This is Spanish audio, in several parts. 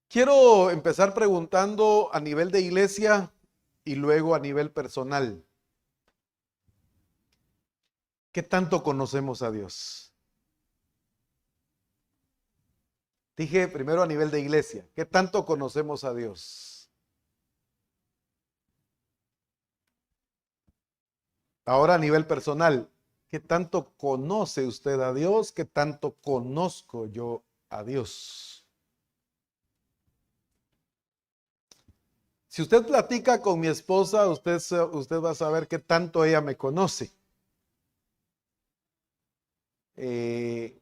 Quiero empezar preguntando a nivel de iglesia y luego a nivel personal. ¿Qué tanto conocemos a Dios? Dije primero a nivel de iglesia. ¿Qué tanto conocemos a Dios? Ahora a nivel personal. ¿Qué tanto conoce usted a Dios? ¿Qué tanto conozco yo a Dios? Si usted platica con mi esposa, usted va a saber qué tanto ella me conoce. Eh,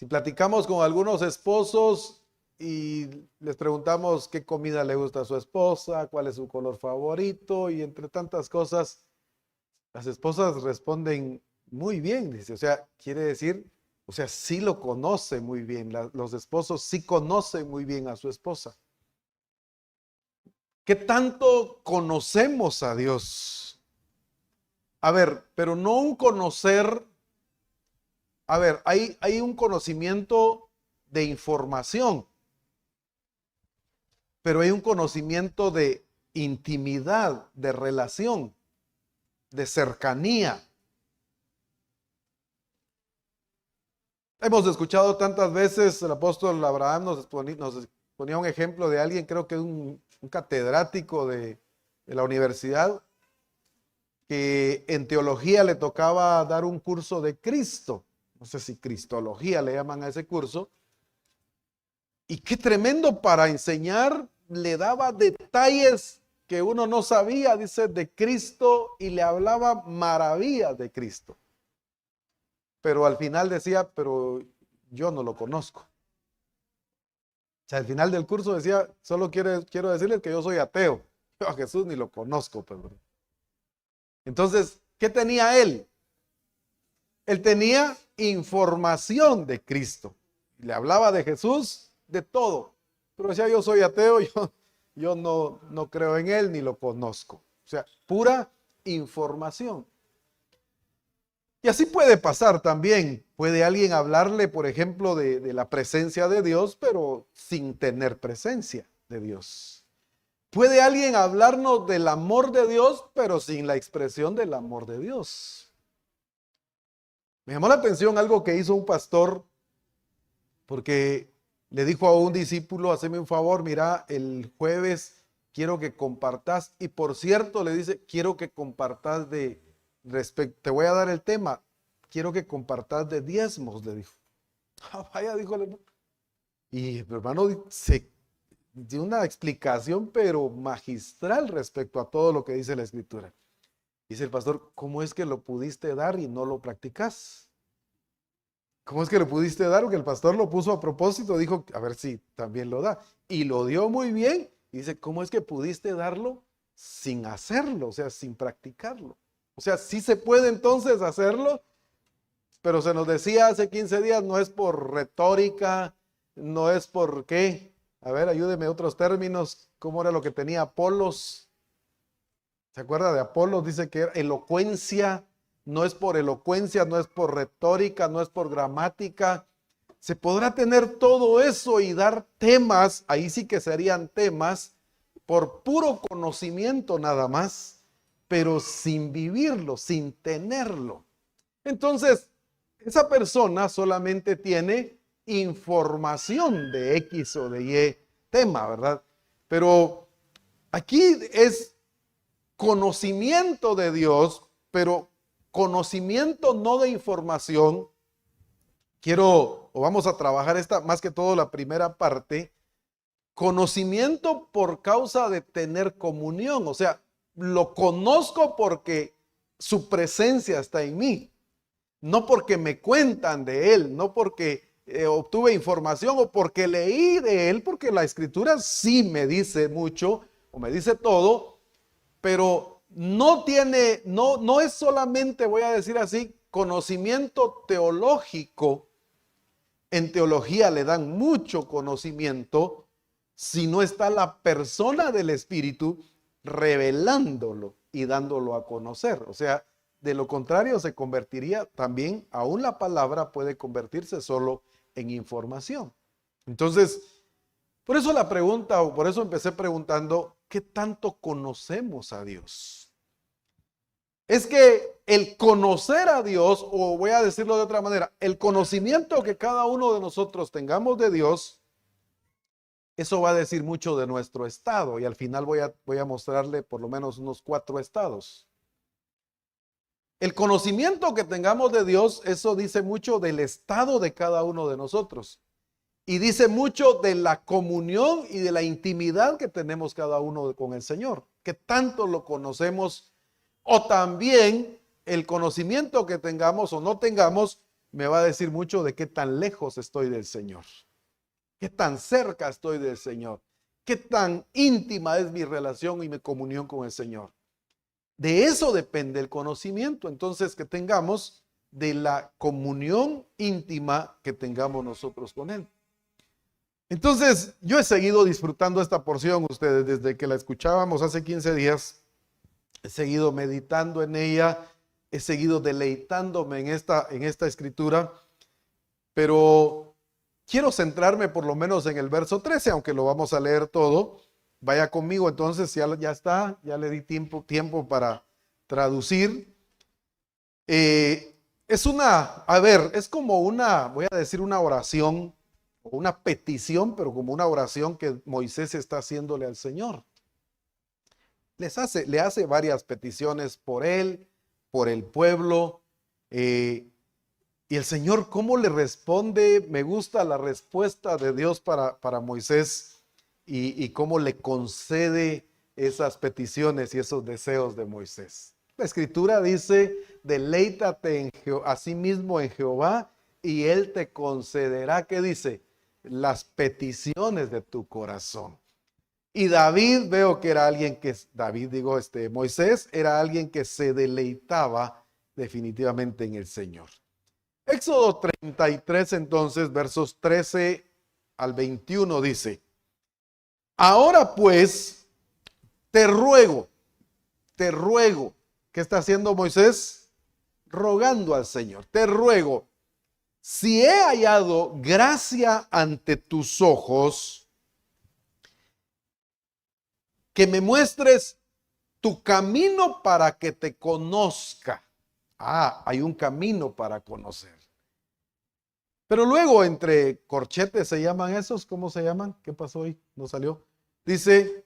Si platicamos con algunos esposos y les preguntamos qué comida le gusta a su esposa, cuál es su color favorito y entre tantas cosas, las esposas responden muy bien, dice, o sea, quiere decir, o sea, sí lo conoce muy bien, los esposos sí conocen muy bien a su esposa. ¿Qué tanto conocemos a Dios? A ver, pero no un conocer, a ver, hay un conocimiento de información, pero hay un conocimiento de intimidad, de relación, de cercanía. Hemos escuchado tantas veces, el apóstol Abraham nos ponía un ejemplo de alguien, creo que un catedrático de la universidad, que en teología le tocaba dar un curso de Cristo. No sé si cristología le llaman a ese curso. Y qué tremendo para enseñar, le daba detalles que uno no sabía, dice, de Cristo y le hablaba maravillas de Cristo. Pero al final decía, pero yo no lo conozco. O sea, al final del curso decía, solo quiero decirles que yo soy ateo. Yo a Jesús ni lo conozco, perdón. Entonces, ¿qué tenía él? Él tenía información de Cristo. Le hablaba de Jesús, de todo. Pero decía, yo soy ateo, yo no creo en él ni lo conozco. O sea, pura información. Y así puede pasar también. Puede alguien hablarle, por ejemplo, de la presencia de Dios, pero sin tener presencia de Dios. Puede alguien hablarnos del amor de Dios, pero sin la expresión del amor de Dios. Me llamó la atención algo que hizo un pastor, porque le dijo a un discípulo, haceme un favor, mira, el jueves quiero que compartas, y por cierto le dice, quiero que compartas te voy a dar el tema, quiero que compartas de diezmos, le dijo. Ah, vaya, dijo el hermano. Y el hermano se dio una explicación, pero magistral respecto a todo lo que dice la escritura. Dice el pastor, ¿cómo es que lo pudiste dar y no lo practicas? ¿Cómo es que lo pudiste dar? Porque el pastor lo puso a propósito, dijo, a ver si también lo da. Y lo dio muy bien. Y dice, ¿cómo es que pudiste darlo sin hacerlo? O sea, sin practicarlo. O sea, sí se puede entonces hacerlo, pero se nos decía hace 15 días, no es por retórica, no es por qué. A ver, ayúdeme otros términos. ¿Cómo era lo que tenía Apolos? ¿Se acuerda de Apolos? Dice que era elocuencia, no es por elocuencia, no es por retórica, no es por gramática. Se podrá tener todo eso y dar temas, ahí sí que serían temas, por puro conocimiento nada más, pero sin vivirlo, sin tenerlo. Entonces, esa persona solamente tiene información de X o de Y tema, ¿verdad? Pero aquí es conocimiento de Dios, pero conocimiento no de información. Vamos a trabajar esta, más que todo la primera parte, conocimiento por causa de tener comunión, o sea, lo conozco porque su presencia está en mí, no porque me cuentan de él, no porque obtuve información o porque leí de él, porque la escritura sí me dice mucho o me dice todo, pero no es solamente, voy a decir así, conocimiento teológico. En teología le dan mucho conocimiento si no está la persona del Espíritu revelándolo y dándolo a conocer. O sea, de lo contrario se convertiría también, aún la palabra puede convertirse solo en información. Entonces, por eso la pregunta, o por eso empecé preguntando, ¿qué tanto conocemos a Dios? Es que el conocer a Dios, o voy a decirlo de otra manera, el conocimiento que cada uno de nosotros tengamos de Dios, eso va a decir mucho de nuestro estado. Y al final voy a mostrarle por lo menos unos 4 estados. El conocimiento que tengamos de Dios, eso dice mucho del estado de cada uno de nosotros. Y dice mucho de la comunión y de la intimidad que tenemos cada uno con el Señor. Que tanto lo conocemos. O también el conocimiento que tengamos o no tengamos me va a decir mucho de qué tan lejos estoy del Señor, qué tan cerca estoy del Señor, qué tan íntima es mi relación y mi comunión con el Señor. De eso depende el conocimiento, entonces, que tengamos de la comunión íntima que tengamos nosotros con Él. Entonces, yo he seguido disfrutando esta porción, ustedes, desde que la escuchábamos hace 15 días. He seguido meditando en ella, he seguido deleitándome en esta escritura, pero quiero centrarme por lo menos en el verso 13, aunque lo vamos a leer todo. Vaya conmigo entonces, ya está, ya le di tiempo para traducir. Es como una, voy a decir una oración, o una petición, pero como una oración que Moisés está haciéndole al Señor. Le hace varias peticiones por él, por el pueblo, y el Señor, ¿cómo le responde? Me gusta la respuesta de Dios para Moisés y cómo le concede esas peticiones y esos deseos de Moisés. La Escritura dice, deleítate a sí mismo en Jehová y Él te concederá, ¿qué dice? Las peticiones de tu corazón. Y David, veo que era alguien que, Moisés era alguien que se deleitaba definitivamente en el Señor. Éxodo 33 entonces, versos 13 al 21 dice, ahora pues, te ruego, ¿qué está haciendo Moisés? Rogando al Señor, te ruego, si he hallado gracia ante tus ojos, que me muestres tu camino para que te conozca. Hay un camino para conocer. Pero luego entre corchetes se llaman esos, ¿cómo se llaman? ¿Qué pasó hoy? No salió. Dice,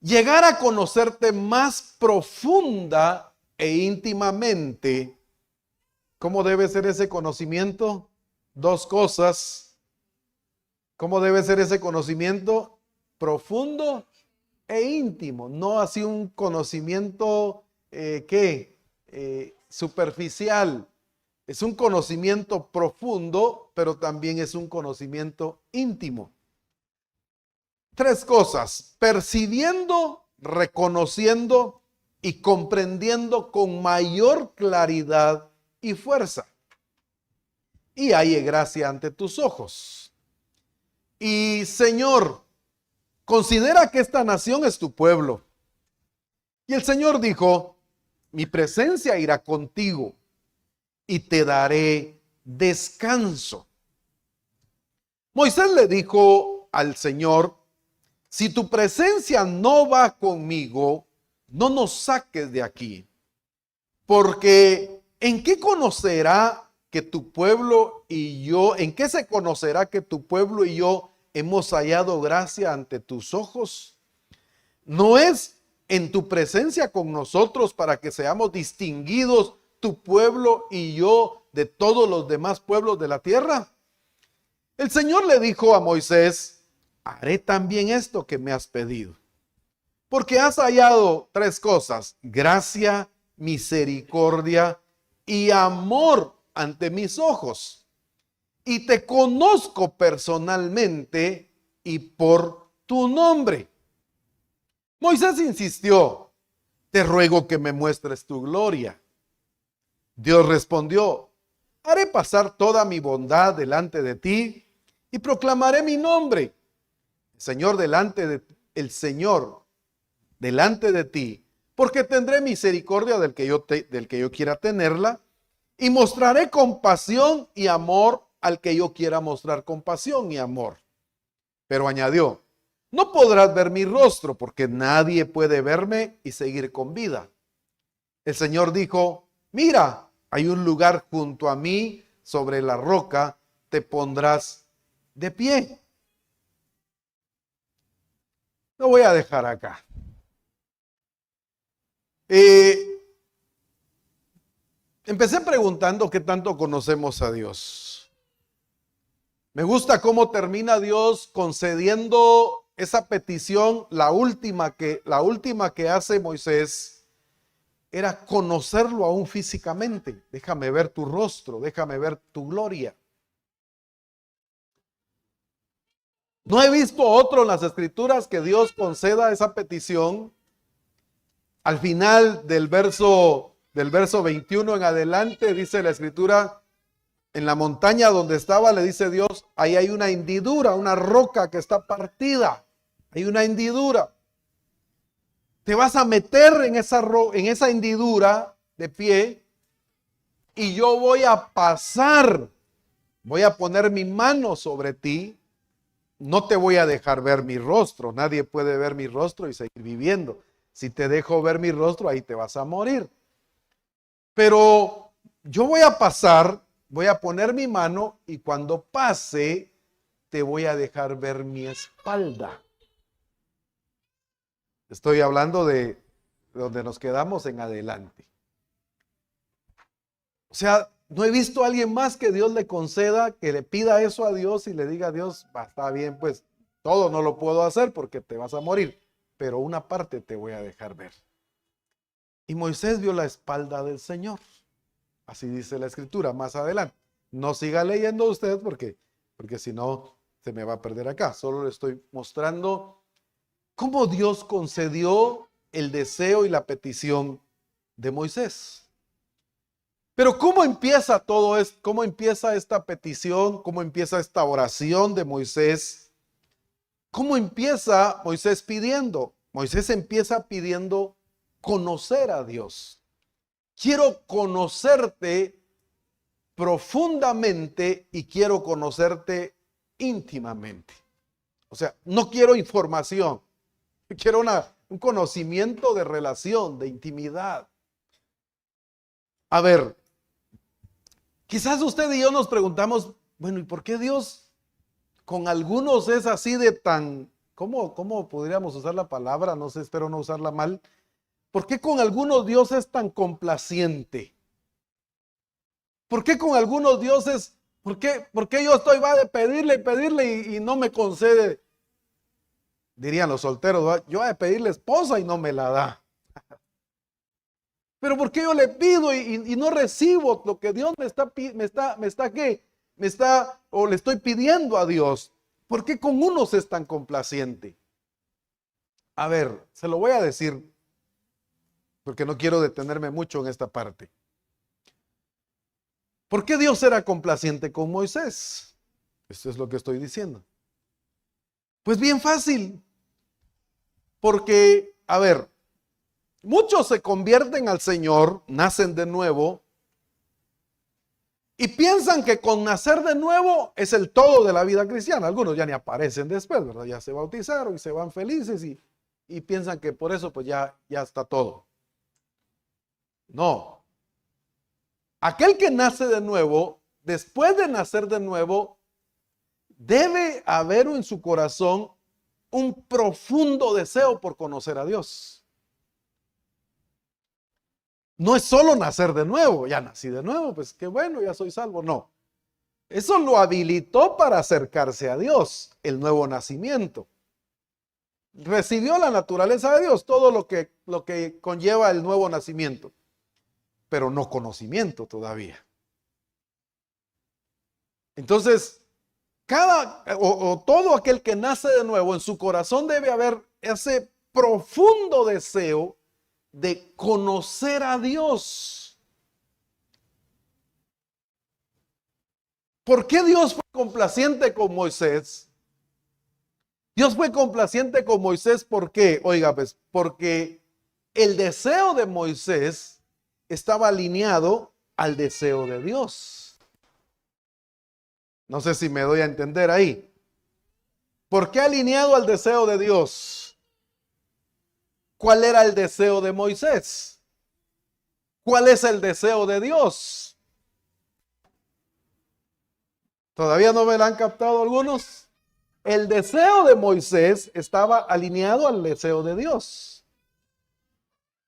llegar a conocerte más profunda e íntimamente. ¿Cómo debe ser ese conocimiento? 2 cosas. ¿Cómo debe ser ese conocimiento? Profundo e íntimo, no así un conocimiento superficial. Es un conocimiento profundo, pero también es un conocimiento íntimo. 3 cosas: percibiendo, reconociendo y comprendiendo con mayor claridad y fuerza. Y halle gracia ante tus ojos. Y Señor, considera que esta nación es tu pueblo. Y el Señor dijo, mi presencia irá contigo y te daré descanso. Moisés le dijo al Señor, si tu presencia no va conmigo, no nos saques de aquí, porque ¿en qué conocerá que tu pueblo y yo, en qué se conocerá que tu pueblo y yo hemos hallado gracia ante tus ojos? ¿No es en tu presencia con nosotros para que seamos distinguidos tu pueblo y yo de todos los demás pueblos de la tierra? El Señor le dijo a Moisés, haré también esto que me has pedido, porque has hallado 3 cosas, gracia, misericordia y amor ante mis ojos, y te conozco personalmente y por tu nombre. Moisés insistió, te ruego que me muestres tu gloria. Dios respondió, haré pasar toda mi bondad delante de ti y proclamaré mi nombre. El Señor delante de ti, porque tendré misericordia del que yo quiera tenerla, y mostraré compasión y amor al que yo quiera mostrar compasión y amor. Pero añadió, no podrás ver mi rostro porque nadie puede verme y seguir con vida. El Señor dijo, mira, hay un lugar junto a mí, sobre la roca te pondrás de pie. Lo voy a dejar acá. Empecé preguntando qué tanto conocemos a Dios. Me gusta cómo termina Dios concediendo esa petición, la última que hace Moisés, era conocerlo aún físicamente. Déjame ver tu rostro, déjame ver tu gloria. No he visto otro en las Escrituras que Dios conceda esa petición. Al final del verso 21 en adelante, dice la Escritura, en la montaña donde estaba, le dice Dios, ahí hay una hendidura, una roca que está partida. Hay una hendidura. Te vas a meter en esa hendidura de pie y yo voy a pasar, voy a poner mi mano sobre ti. No te voy a dejar ver mi rostro. Nadie puede ver mi rostro y seguir viviendo. Si te dejo ver mi rostro, ahí te vas a morir. Pero yo voy a pasar, voy a poner mi mano y cuando pase, te voy a dejar ver mi espalda. Estoy hablando de donde nos quedamos en adelante. O sea, no he visto a alguien más que Dios le conceda, que le pida eso a Dios y le diga a Dios, está bien, pues todo no lo puedo hacer porque te vas a morir, pero una parte te voy a dejar ver. Y Moisés vio la espalda del Señor. Así dice la Escritura más adelante. No siga leyendo usted porque si no se me va a perder acá. Solo le estoy mostrando cómo Dios concedió el deseo y la petición de Moisés. Pero ¿cómo empieza todo esto? ¿Cómo empieza esta petición? ¿Cómo empieza esta oración de Moisés? ¿Cómo empieza Moisés pidiendo? Moisés empieza pidiendo conocer a Dios. Quiero conocerte profundamente y quiero conocerte íntimamente. O sea, no quiero información. Quiero un conocimiento de relación, de intimidad. A ver, quizás usted y yo nos preguntamos, bueno, ¿y por qué Dios con algunos es así de tan, ¿cómo podríamos usar la palabra? No sé, espero no usarla mal. ¿Por qué con algunos Dios es tan complaciente? ¿Por qué con algunos dioses, por qué yo va de pedirle y no me concede? Dirían los solteros, ¿verdad? Yo voy a pedirle esposa y no me la da. Pero ¿por qué yo le pido y no recibo lo que Dios o le estoy pidiendo a Dios? ¿Por qué con unos es tan complaciente? A ver, se lo voy a decir porque no quiero detenerme mucho en esta parte. ¿Por qué Dios era complaciente con Moisés? Esto es lo que estoy diciendo. Pues bien fácil. Porque, a ver, muchos se convierten al Señor, nacen de nuevo, y piensan que con nacer de nuevo es el todo de la vida cristiana. Algunos ya ni aparecen después, ¿verdad? Ya se bautizaron y se van felices y piensan que por eso pues ya está todo. No. Aquel que nace de nuevo, después de nacer de nuevo, debe haber en su corazón un profundo deseo por conocer a Dios. No es solo nacer de nuevo, ya nací de nuevo, pues qué bueno, ya soy salvo. No, eso lo habilitó para acercarse a Dios, el nuevo nacimiento. Recibió la naturaleza de Dios, todo lo que conlleva el nuevo nacimiento, pero no conocimiento todavía. Entonces, todo aquel que nace de nuevo, en su corazón debe haber ese profundo deseo de conocer a Dios. ¿Por qué Dios fue complaciente con Moisés? Dios fue complaciente con Moisés, ¿por qué? Oiga, pues, porque el deseo de Moisés estaba alineado al deseo de Dios. No sé si me doy a entender ahí. ¿Por qué alineado al deseo de Dios? ¿Cuál era el deseo de Moisés? ¿Cuál es el deseo de Dios? ¿Todavía no me lo han captado algunos? El deseo de Moisés estaba alineado al deseo de Dios.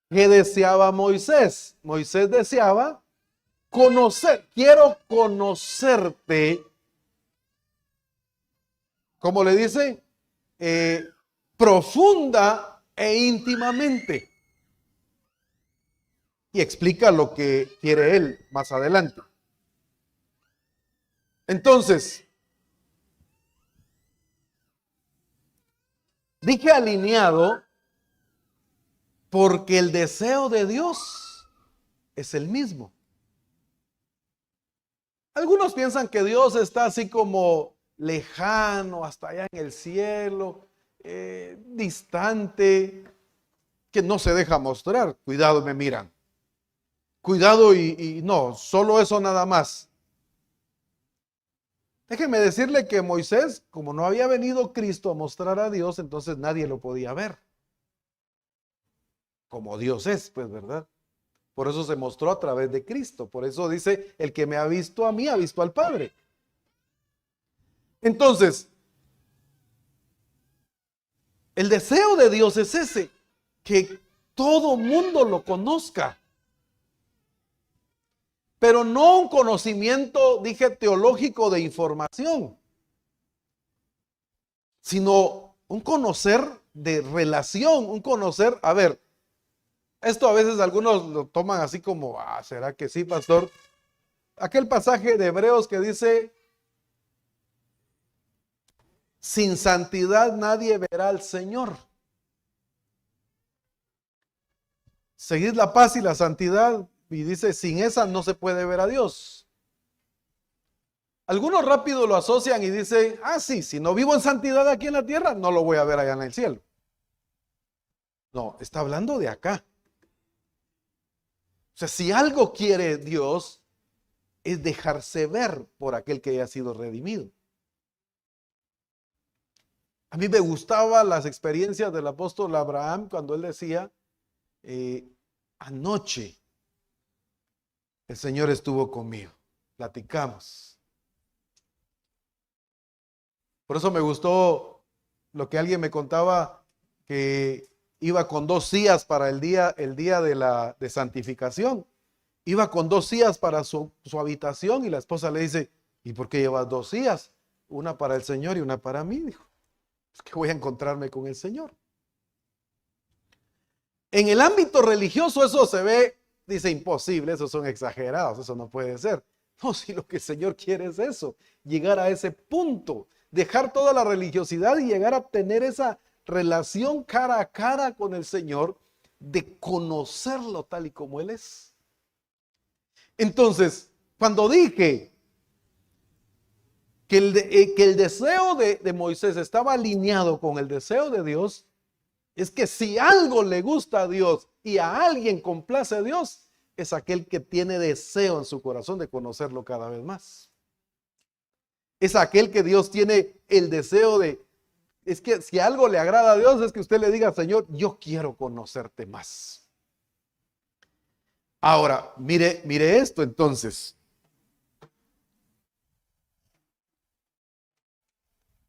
¿Qué deseaba Moisés? Moisés deseaba conocer. Quiero conocerte. ¿Cómo le dice? Profunda e íntimamente. Y explica lo que quiere él más adelante. Entonces, dije alineado porque el deseo de Dios es el mismo. Algunos piensan que Dios está así como lejano, hasta allá en el cielo, distante, que no se deja mostrar. Cuidado, me miran. Cuidado y no, solo eso nada más. Déjeme decirle que Moisés, como no había venido Cristo a mostrar a Dios, entonces nadie lo podía ver. Como Dios es, pues, ¿verdad? Por eso se mostró a través de Cristo. Por eso dice, el que me ha visto a mí, ha visto al Padre. Entonces, el deseo de Dios es ese, que todo mundo lo conozca. Pero no un conocimiento, dije, teológico de información, sino un conocer de relación, un conocer, a ver, esto a veces algunos lo toman así como, ¿será que sí, pastor? Aquel pasaje de Hebreos que dice, sin santidad nadie verá al Señor. Seguid la paz y la santidad, y dice, sin esa no se puede ver a Dios. Algunos rápido lo asocian y dicen, sí, si no vivo en santidad aquí en la tierra, no lo voy a ver allá en el cielo. No, está hablando de acá. O sea, si algo quiere Dios, es dejarse ver por aquel que haya sido redimido. A mí me gustaban las experiencias del apóstol Abraham cuando él decía, anoche el Señor estuvo conmigo, platicamos. Por eso me gustó lo que alguien me contaba, que iba con 2 sillas para el día de santificación. Iba con 2 sillas para su habitación y la esposa le dice, ¿y por qué llevas 2 sillas? Una para el Señor y una para mí, dijo. Es que voy a encontrarme con el Señor. En el ámbito religioso eso se ve, dice, imposible, esos son exagerados, eso no puede ser. No, si lo que el Señor quiere es eso, llegar a ese punto, dejar toda la religiosidad y llegar a tener esa relación cara a cara con el Señor, de conocerlo tal y como Él es. Entonces, cuando dije que el deseo de Moisés estaba alineado con el deseo de Dios, es que si algo le gusta a Dios y a alguien complace a Dios, es aquel que tiene deseo en su corazón de conocerlo cada vez más. Es aquel que Dios tiene el deseo de, es que si algo le agrada a Dios es que usted le diga, Señor, yo quiero conocerte más. Ahora, mire esto entonces.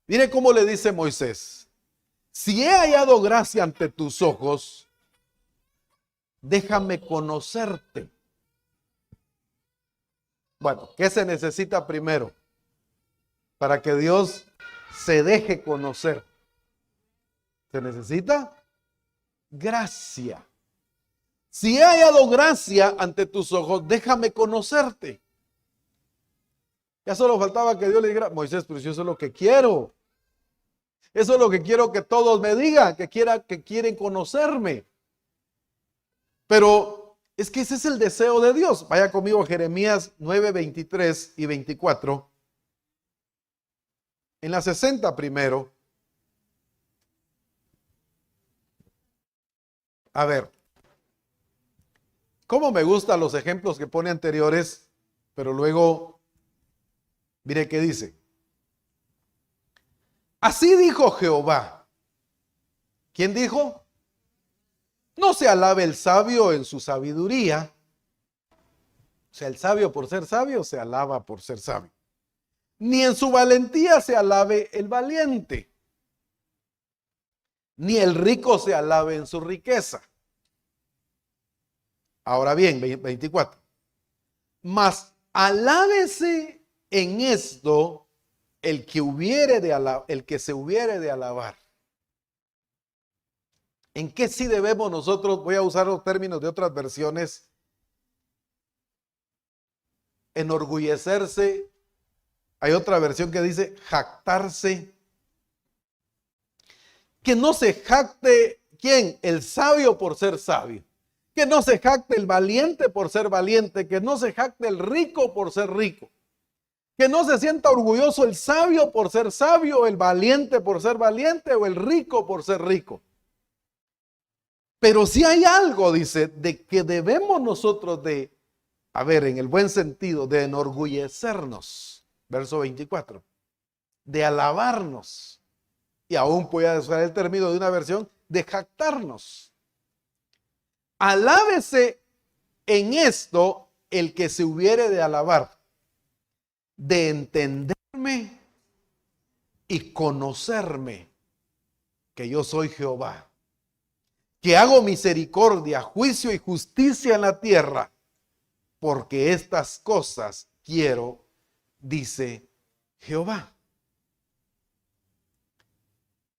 Mire cómo le dice Moisés, si he hallado gracia ante tus ojos, déjame conocerte. Bueno, ¿qué se necesita primero para que Dios se deje conocer? Se necesita gracia. Si he hallado gracia ante tus ojos, déjame conocerte. Ya solo faltaba que Dios le dijera, Moisés, pero si eso es lo que quiero. Eso es lo que quiero que todos me digan, que quieren conocerme. Pero es que ese es el deseo de Dios. Vaya conmigo a Jeremías 9, 23 y 24. En la 60 primero. A ver. Cómo me gustan los ejemplos que pone anteriores, pero luego, mire qué dice. Así dijo Jehová. ¿Quién dijo? No se alabe el sabio en su sabiduría. O sea, el sabio por ser sabio se alaba por ser sabio. Ni en su valentía se alabe el valiente. Ni el rico se alabe en su riqueza. Ahora bien, 24. Mas alábese en esto el que se hubiere de alabar. ¿En qué sí debemos nosotros? Voy a usar los términos de otras versiones. Enorgullecerse. Hay otra versión que dice jactarse. Que no se jacte, ¿quién? El sabio por ser sabio. Que no se jacte el valiente por ser valiente. Que no se jacte el rico por ser rico. Que no se sienta orgulloso el sabio por ser sabio, el valiente por ser valiente o el rico por ser rico. Pero si hay algo, dice, de que debemos nosotros de, a ver, en el buen sentido, de enorgullecernos. Verso 24. De alabarnos. Y aún voy a usar el término de una versión, de jactarnos. Alábese en esto el que se hubiere de alabar, de entenderme y conocerme, que yo soy Jehová, que hago misericordia, juicio y justicia en la tierra, porque estas cosas quiero, dice Jehová.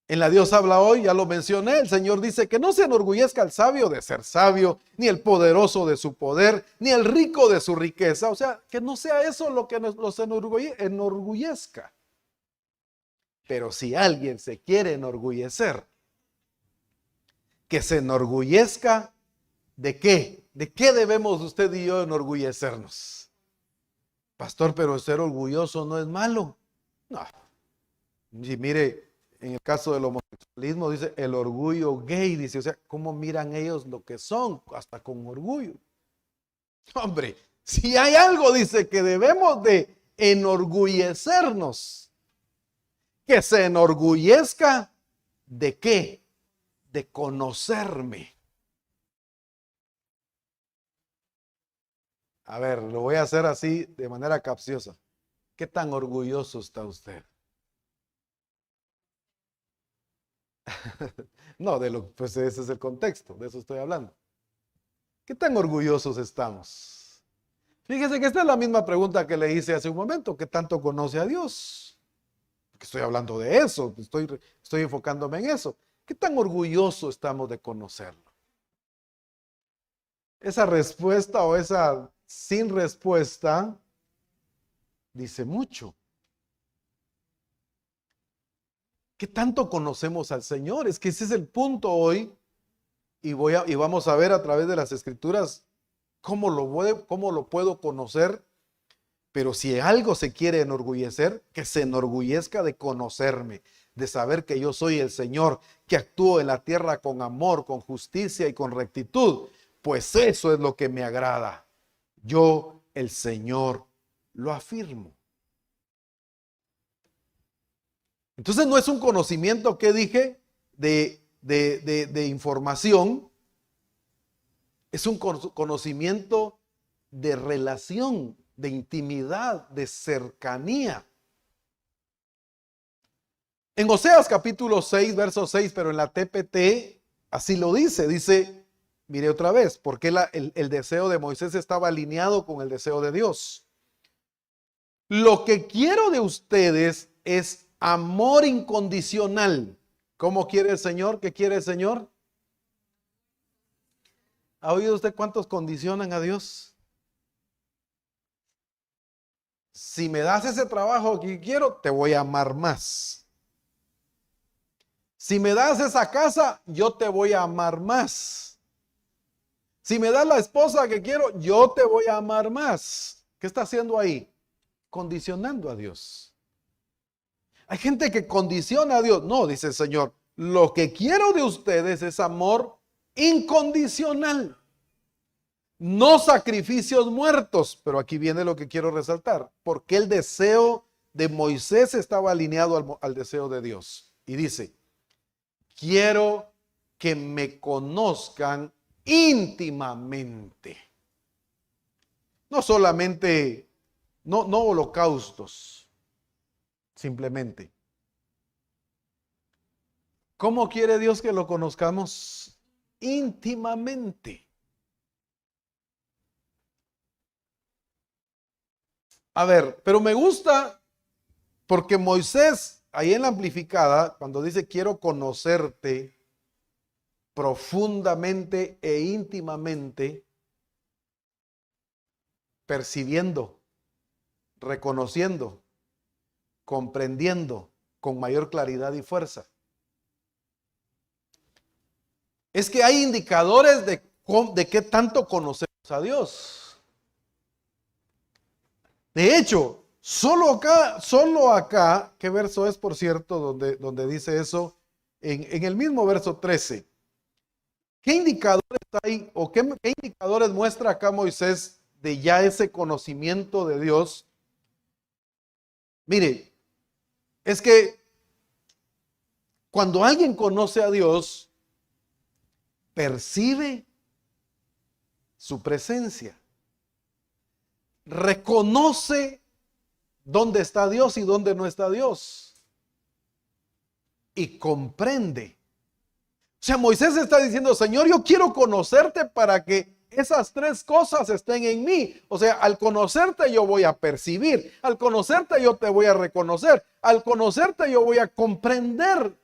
En la Dios habla hoy, ya lo mencioné, el Señor dice que no se enorgullezca el sabio de ser sabio, ni el poderoso de su poder, ni el rico de su riqueza. O sea, que no sea eso lo que nos enorgullezca. Pero si alguien se quiere enorgullecer, que se enorgullezca ¿de qué? ¿De qué debemos usted y yo enorgullecernos? Pastor, pero ser orgulloso no es malo. No. Y mire, en el caso del homosexualismo dice el orgullo gay, dice, o sea, ¿cómo miran ellos lo que son? Hasta con orgullo. Hombre, si hay algo, dice, que debemos de enorgullecernos, que se enorgullezca, ¿de qué? De conocerme. A ver, lo voy a hacer así de manera capciosa. ¿Qué tan orgulloso está usted? No, pues ese es el contexto, de eso estoy hablando. ¿Qué tan orgullosos estamos? Fíjese que esta es la misma pregunta que le hice hace un momento. ¿Qué tanto conoce a Dios? Porque estoy hablando de eso, estoy enfocándome en eso. ¿Qué tan orgullosos estamos de conocerlo? Esa respuesta o esa sin respuesta dice mucho. ¿Qué tanto conocemos al Señor? Es que ese es el punto hoy y vamos a ver a través de las Escrituras cómo lo puedo conocer. Pero si algo se quiere enorgullecer, que se enorgullezca de conocerme, de saber que yo soy el Señor, que actúo en la tierra con amor, con justicia y con rectitud. Pues eso es lo que me agrada. Yo, el Señor, lo afirmo. Entonces no es un conocimiento, que dije, de información. Es un conocimiento de relación, de intimidad, de cercanía. En Oseas capítulo 6, verso 6, pero en la TPT así lo dice, mire otra vez, porque el deseo de Moisés estaba alineado con el deseo de Dios. Lo que quiero de ustedes es amor incondicional. ¿Cómo quiere el Señor? ¿Qué quiere el Señor? ¿Ha oído usted cuántos condicionan a Dios? Si me das ese trabajo que quiero, te voy a amar más. Si me das esa casa, yo te voy a amar más. Si me das la esposa que quiero, yo te voy a amar más. ¿Qué está haciendo ahí? Condicionando a Dios. Hay gente que condiciona a Dios. No, dice el Señor, lo que quiero de ustedes es amor incondicional. No sacrificios muertos. Pero aquí viene lo que quiero resaltar. Porque el deseo de Moisés estaba alineado al deseo de Dios. Y dice, quiero que me conozcan íntimamente. No solamente, no holocaustos, simplemente. ¿Cómo quiere Dios que lo conozcamos? Íntimamente. A ver, pero me gusta porque Moisés, ahí en la amplificada, cuando dice quiero conocerte profundamente e íntimamente, percibiendo, reconociendo, comprendiendo con mayor claridad y fuerza. Es que hay indicadores de qué tanto conocemos a Dios. De hecho, solo acá, ¿qué verso es, por cierto, donde dice eso? En el mismo verso 13. ¿Qué indicadores hay o qué indicadores muestra acá Moisés de ya ese conocimiento de Dios? Mire, es que cuando alguien conoce a Dios, percibe su presencia, reconoce dónde está Dios y dónde no está Dios, y comprende. O sea, Moisés está diciendo, Señor, yo quiero conocerte para que esas tres cosas estén en mí. O sea, al conocerte yo voy a percibir, al conocerte yo te voy a reconocer, al conocerte yo voy a comprender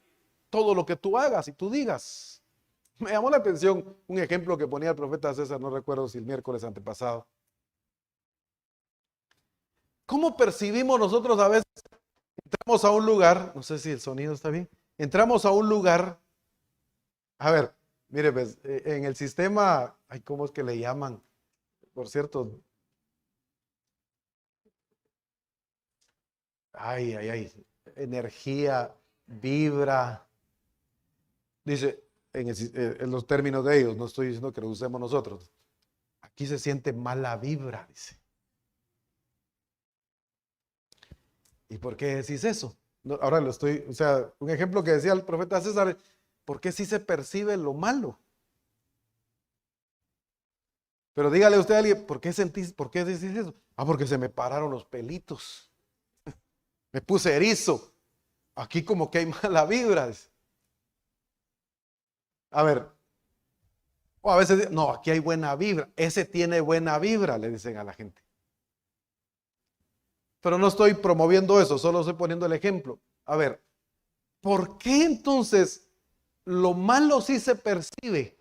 todo lo que tú hagas y tú digas. Me llamó la atención un ejemplo que ponía el profeta César, no recuerdo si el miércoles antepasado. ¿Cómo percibimos nosotros a veces? Entramos a un lugar, no sé si el sonido está bien, entramos a un lugar, a ver, mire, pues, en el sistema, ay, ¿cómo es que le llaman? Por cierto, energía, vibra, dice, en los términos de ellos, no estoy diciendo que lo usemos nosotros. Aquí se siente mala vibra, dice. ¿Y por qué decís eso? No, ahora lo estoy, o sea, un ejemplo que decía el profeta César, ¿por qué sí se percibe lo malo? Pero dígale usted a alguien, por qué decís eso? Ah, porque se me pararon los pelitos. Me puse erizo. Aquí como que hay mala vibra. Dice. A ver, o a veces, no, aquí hay buena vibra. Ese tiene buena vibra, le dicen a la gente. Pero no estoy promoviendo eso, solo estoy poniendo el ejemplo. A ver, ¿por qué entonces lo malo sí se percibe?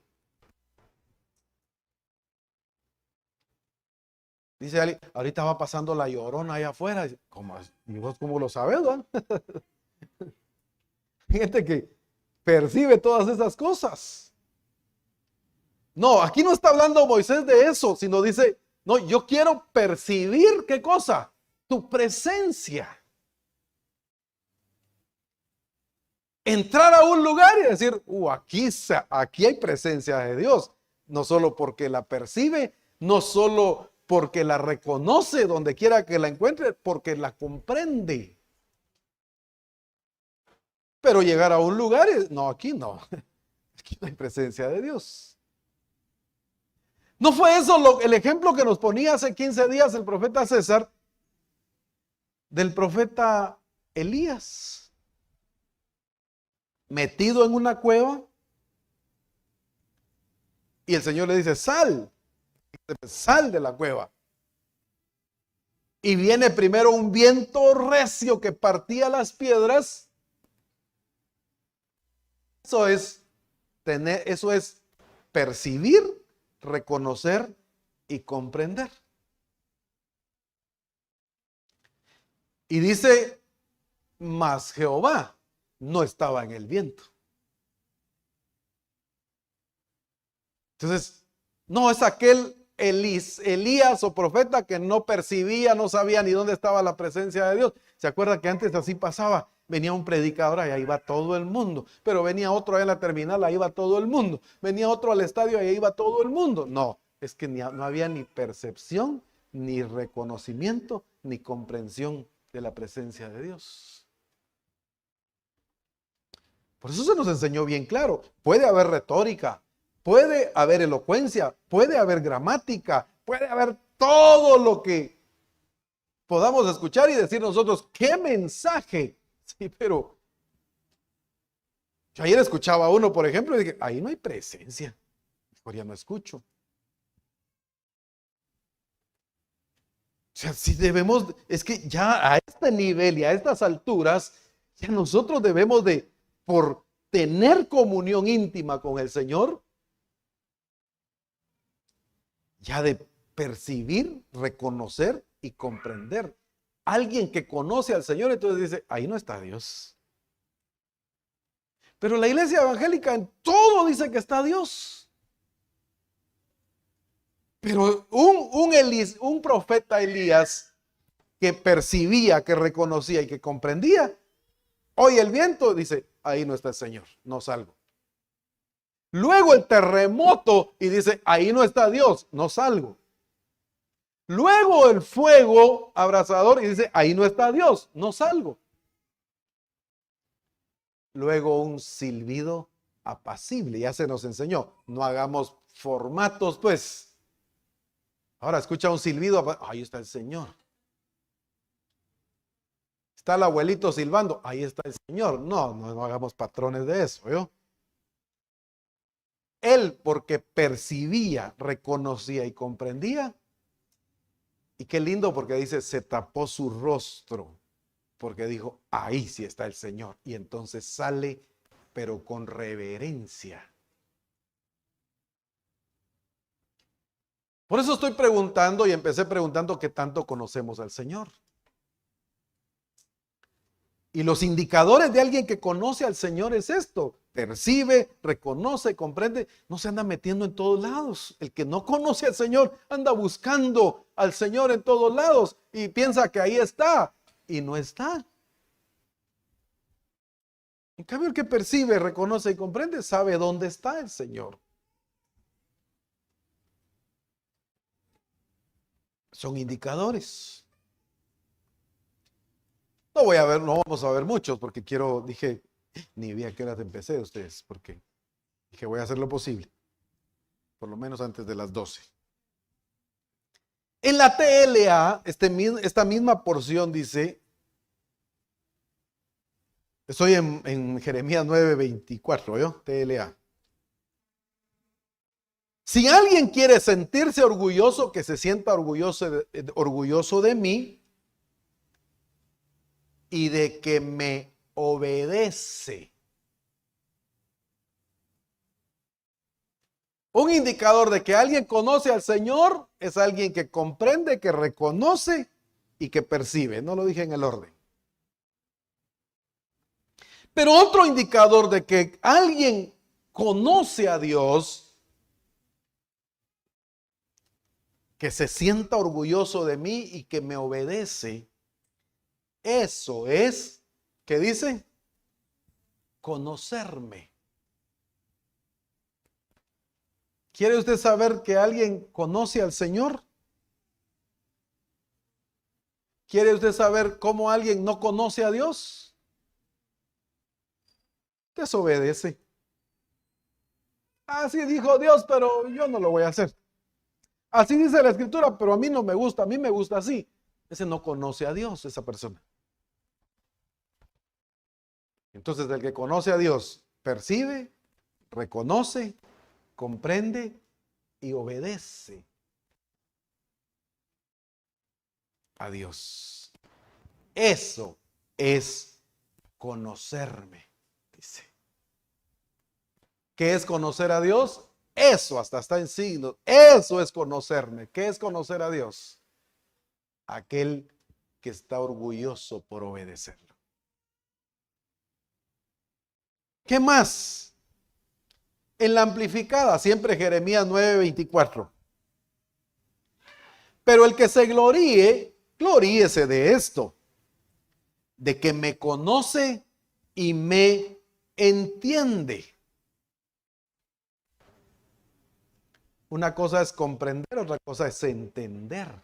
Dice alguien, ahorita va pasando la Llorona allá afuera. ¿Cómo? ¿Y vos cómo lo sabes, ¿no? Gente que percibe todas esas cosas. No, aquí no está hablando Moisés de eso, sino dice, no, yo quiero percibir, ¿qué cosa? Tu presencia. Entrar a un lugar y decir, aquí hay presencia de Dios. No solo porque la percibe, no solo porque la reconoce donde quiera que la encuentre, porque la comprende. Pero llegar a un lugar, no, aquí no. Aquí no hay presencia de Dios. ¿No fue eso el ejemplo que nos ponía hace 15 días el profeta César del profeta Elías? Metido en una cueva y el Señor le dice, sal de la cueva. Y viene primero un viento recio que partía las piedras. Eso es percibir, reconocer y comprender. Y dice, mas Jehová no estaba en el viento. Entonces, no es aquel Elías o profeta que no percibía, no sabía ni dónde estaba la presencia de Dios. ¿Se acuerda que antes así pasaba? Venía un predicador, ahí iba todo el mundo. Pero venía otro ahí en la terminal, ahí iba todo el mundo. Venía otro al estadio, ahí iba todo el mundo. No, es que no había ni percepción, ni reconocimiento, ni comprensión de la presencia de Dios. Por eso se nos enseñó bien claro. Puede haber retórica, puede haber elocuencia, puede haber gramática, puede haber todo lo que podamos escuchar y decir nosotros, ¿qué mensaje? Sí, pero yo ayer escuchaba a uno, por ejemplo, y dije, ahí no hay presencia. Mejor ya no escucho. O sea, si debemos, es que ya a este nivel y a estas alturas, ya nosotros debemos de, por tener comunión íntima con el Señor, ya de percibir, reconocer y comprender. Alguien que conoce al Señor, entonces dice, ahí no está Dios. Pero la iglesia evangélica en todo dice que está Dios. Pero un profeta Elías que percibía, que reconocía y que comprendía, oye el viento, dice, ahí no está el Señor, no salgo. Luego el terremoto y dice, ahí no está Dios, no salgo. Luego el fuego abrasador y dice, ahí no está Dios, no salgo. Luego un silbido apacible, ya se nos enseñó, no hagamos formatos pues. Ahora escucha un silbido, ahí está el Señor. Está el abuelito silbando, ahí está el Señor. No hagamos patrones de eso, ¿yo? Él, porque percibía, reconocía y comprendía. Y qué lindo porque dice, se tapó su rostro, porque dijo, ahí sí está el Señor. Y entonces sale, pero con reverencia. Por eso estoy preguntando y empecé preguntando qué tanto conocemos al Señor. Y los indicadores de alguien que conoce al Señor es esto: percibe, reconoce, comprende, no se anda metiendo en todos lados. El que no conoce al Señor anda buscando al Señor en todos lados y piensa que ahí está y no está. En cambio, el que percibe, reconoce y comprende sabe dónde está el Señor. Son indicadores. No vamos a ver muchos porque dije, ni vi a qué hora empecé ustedes, porque dije voy a hacer lo posible, por lo menos antes de las 12. En la TLA, esta misma porción dice, estoy en Jeremías 9:24, ¿yo? TLA. Si alguien quiere sentirse orgulloso, que se sienta orgulloso de mí y de que me obedece. Un indicador de que alguien conoce al Señor es alguien que comprende, que reconoce y que percibe. No lo dije en el orden. Pero otro indicador de que alguien conoce a Dios, que se sienta orgulloso de mí y que me obedece, eso es, ¿qué dice? Conocerme. ¿Quiere usted saber que alguien conoce al Señor? ¿Quiere usted saber cómo alguien no conoce a Dios? Desobedece. Así dijo Dios, pero yo no lo voy a hacer. Así dice la Escritura, pero a mí no me gusta, a mí me gusta así. Ese no conoce a Dios, esa persona. Entonces, el que conoce a Dios percibe, reconoce, comprende y obedece a Dios. Eso es conocerme, dice. ¿Qué es conocer a Dios? Eso hasta está en signos. Eso es conocerme. ¿Qué es conocer a Dios? Aquel que está orgulloso por obedecerlo. ¿Qué más? En la amplificada, siempre Jeremías 9:24. Pero el que se gloríe, gloríese de esto, de que me conoce y me entiende. Una cosa es comprender, otra cosa es entender.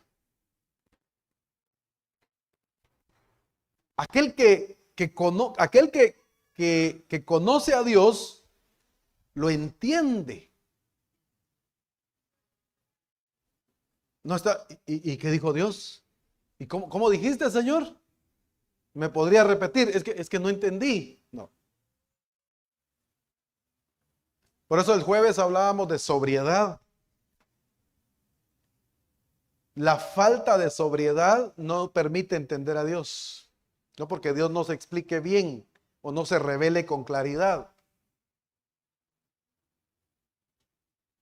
Aquel que conoce a Dios lo entiende. No está, ¿y qué dijo Dios? ¿Y cómo dijiste, Señor? ¿Me podría repetir? Es que no entendí. No. Por eso el jueves hablábamos de sobriedad. La falta de sobriedad no permite entender a Dios. No porque Dios no se explique bien o no se revele con claridad.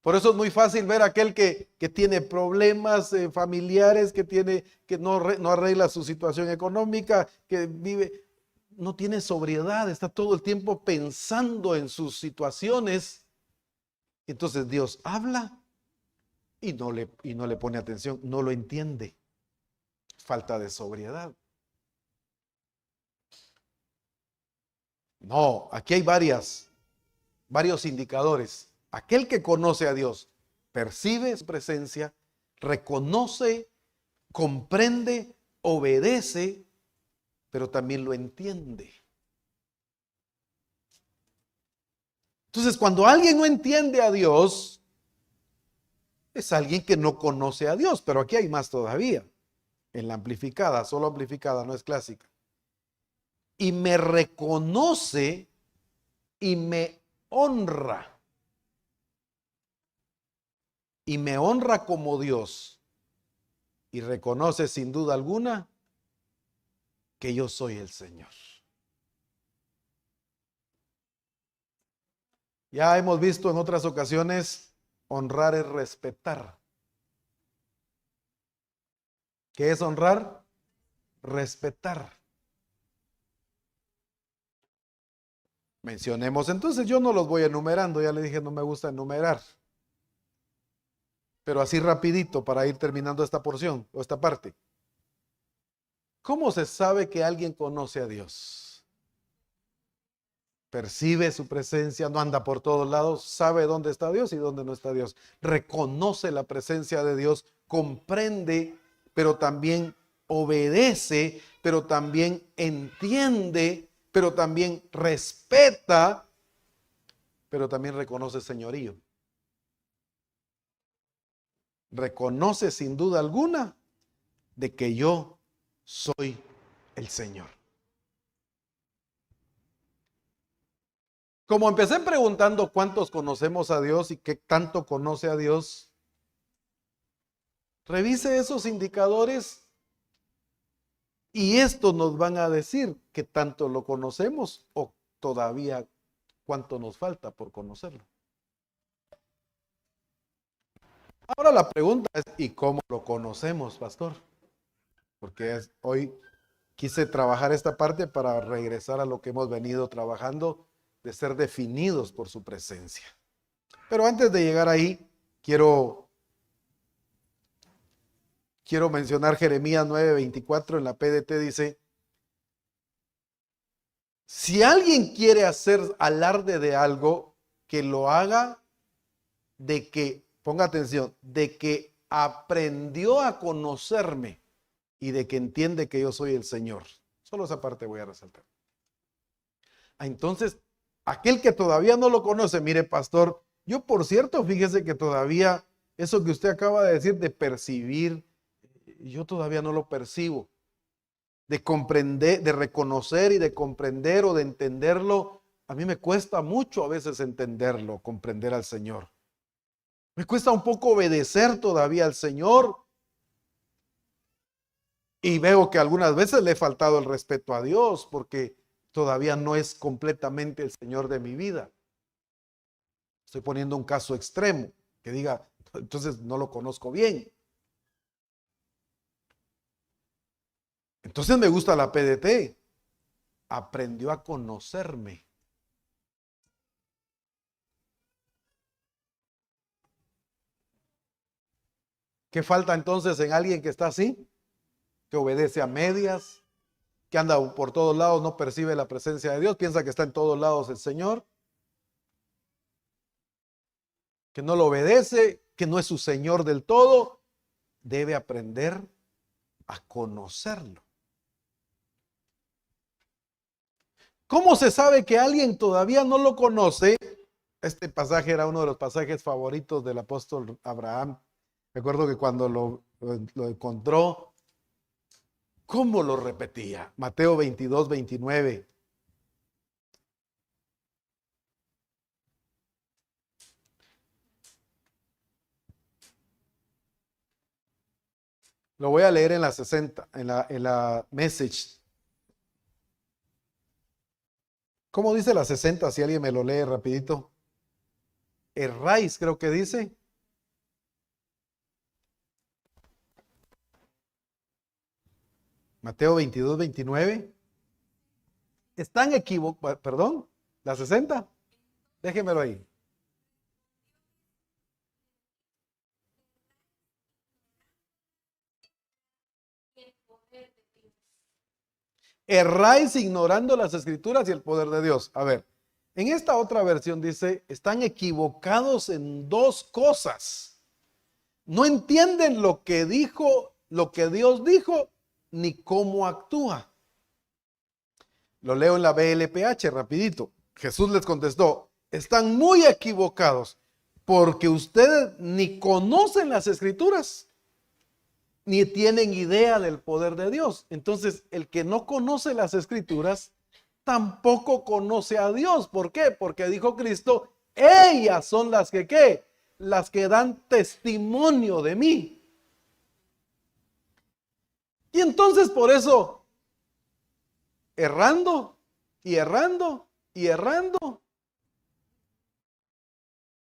Por eso es muy fácil ver a aquel que tiene problemas familiares, que no arregla su situación económica, que vive, no tiene sobriedad, está todo el tiempo pensando en sus situaciones. Entonces Dios habla y no le pone atención, no lo entiende. Falta de sobriedad. No, aquí hay varios indicadores. Aquel que conoce a Dios percibe su presencia, reconoce, comprende, obedece, pero también lo entiende. Entonces, cuando alguien no entiende a Dios, es alguien que no conoce a Dios, pero aquí hay más todavía. En la amplificada, solo amplificada, no es clásica. Y me reconoce y me honra. Y me honra como Dios. Y reconoce sin duda alguna que yo soy el Señor. Ya hemos visto en otras ocasiones, honrar es respetar. ¿Qué es honrar? Respetar. Mencionemos entonces, yo no los voy enumerando, ya le dije, no me gusta enumerar. Pero así rapidito para ir terminando esta porción o esta parte. ¿Cómo se sabe que alguien conoce a Dios? Percibe su presencia, no anda por todos lados, sabe dónde está Dios y dónde no está Dios. Reconoce la presencia de Dios, comprende, pero también obedece, pero también entiende, pero también respeta, pero también reconoce señorío. Reconoce sin duda alguna de que yo soy el Señor. Como empecé preguntando cuántos conocemos a Dios y qué tanto conoce a Dios, revise esos indicadores y estos nos van a decir qué tanto lo conocemos o todavía cuánto nos falta por conocerlo. Ahora la pregunta es, ¿y cómo lo conocemos, pastor? Porque hoy quise trabajar esta parte para regresar a lo que hemos venido trabajando, de ser definidos por su presencia. Pero antes de llegar ahí, quiero mencionar Jeremías 9:24 en la PDT, dice: si alguien quiere hacer alarde de algo, que lo haga de que, ponga atención, de que aprendió a conocerme y de que entiende que yo soy el Señor. Solo esa parte voy a resaltar. Entonces, aquel que todavía no lo conoce, mire, pastor, yo por cierto, fíjese que todavía eso que usted acaba de decir de percibir, yo todavía no lo percibo. De comprender, de reconocer y de comprender o de entenderlo, a mí me cuesta mucho a veces entenderlo, comprender al Señor. Me cuesta un poco obedecer todavía al Señor. Y veo que algunas veces le he faltado el respeto a Dios porque todavía no es completamente el Señor de mi vida. Estoy poniendo un caso extremo, que diga, entonces no lo conozco bien. Entonces me gusta la PDT. Aprendió a conocerme. ¿Qué falta entonces en alguien que está así? Que obedece a medias, que anda por todos lados, no percibe la presencia de Dios, piensa que está en todos lados el Señor, que no lo obedece, que no es su Señor del todo. Debe aprender a conocerlo. ¿Cómo se sabe que alguien todavía no lo conoce? Este pasaje era uno de los pasajes favoritos del apóstol Abraham. Recuerdo que cuando lo encontró, ¿cómo lo repetía? Mateo 22, 29. Lo voy a leer en la 60, en la Message. ¿Cómo dice la 60? Si alguien me lo lee rapidito. Erráis, creo que dice. Mateo 22, 29. Están equivocados, perdón, la 60. Déjenmelo ahí. Erráis ignorando las escrituras y el poder de Dios. A ver, en esta otra versión dice, están equivocados en dos cosas. No entienden lo que dijo, lo que Dios dijo, ni cómo actúa. Lo leo en la BLPH rapidito. Jesús les contestó, están muy equivocados porque ustedes ni conocen las escrituras ni tienen idea del poder de Dios. Entonces, el que no conoce las escrituras tampoco conoce a Dios. ¿Por qué? Porque dijo Cristo, ellas son las que ¿qué? Las que dan testimonio de mí. Y entonces por eso, errando y errando y errando,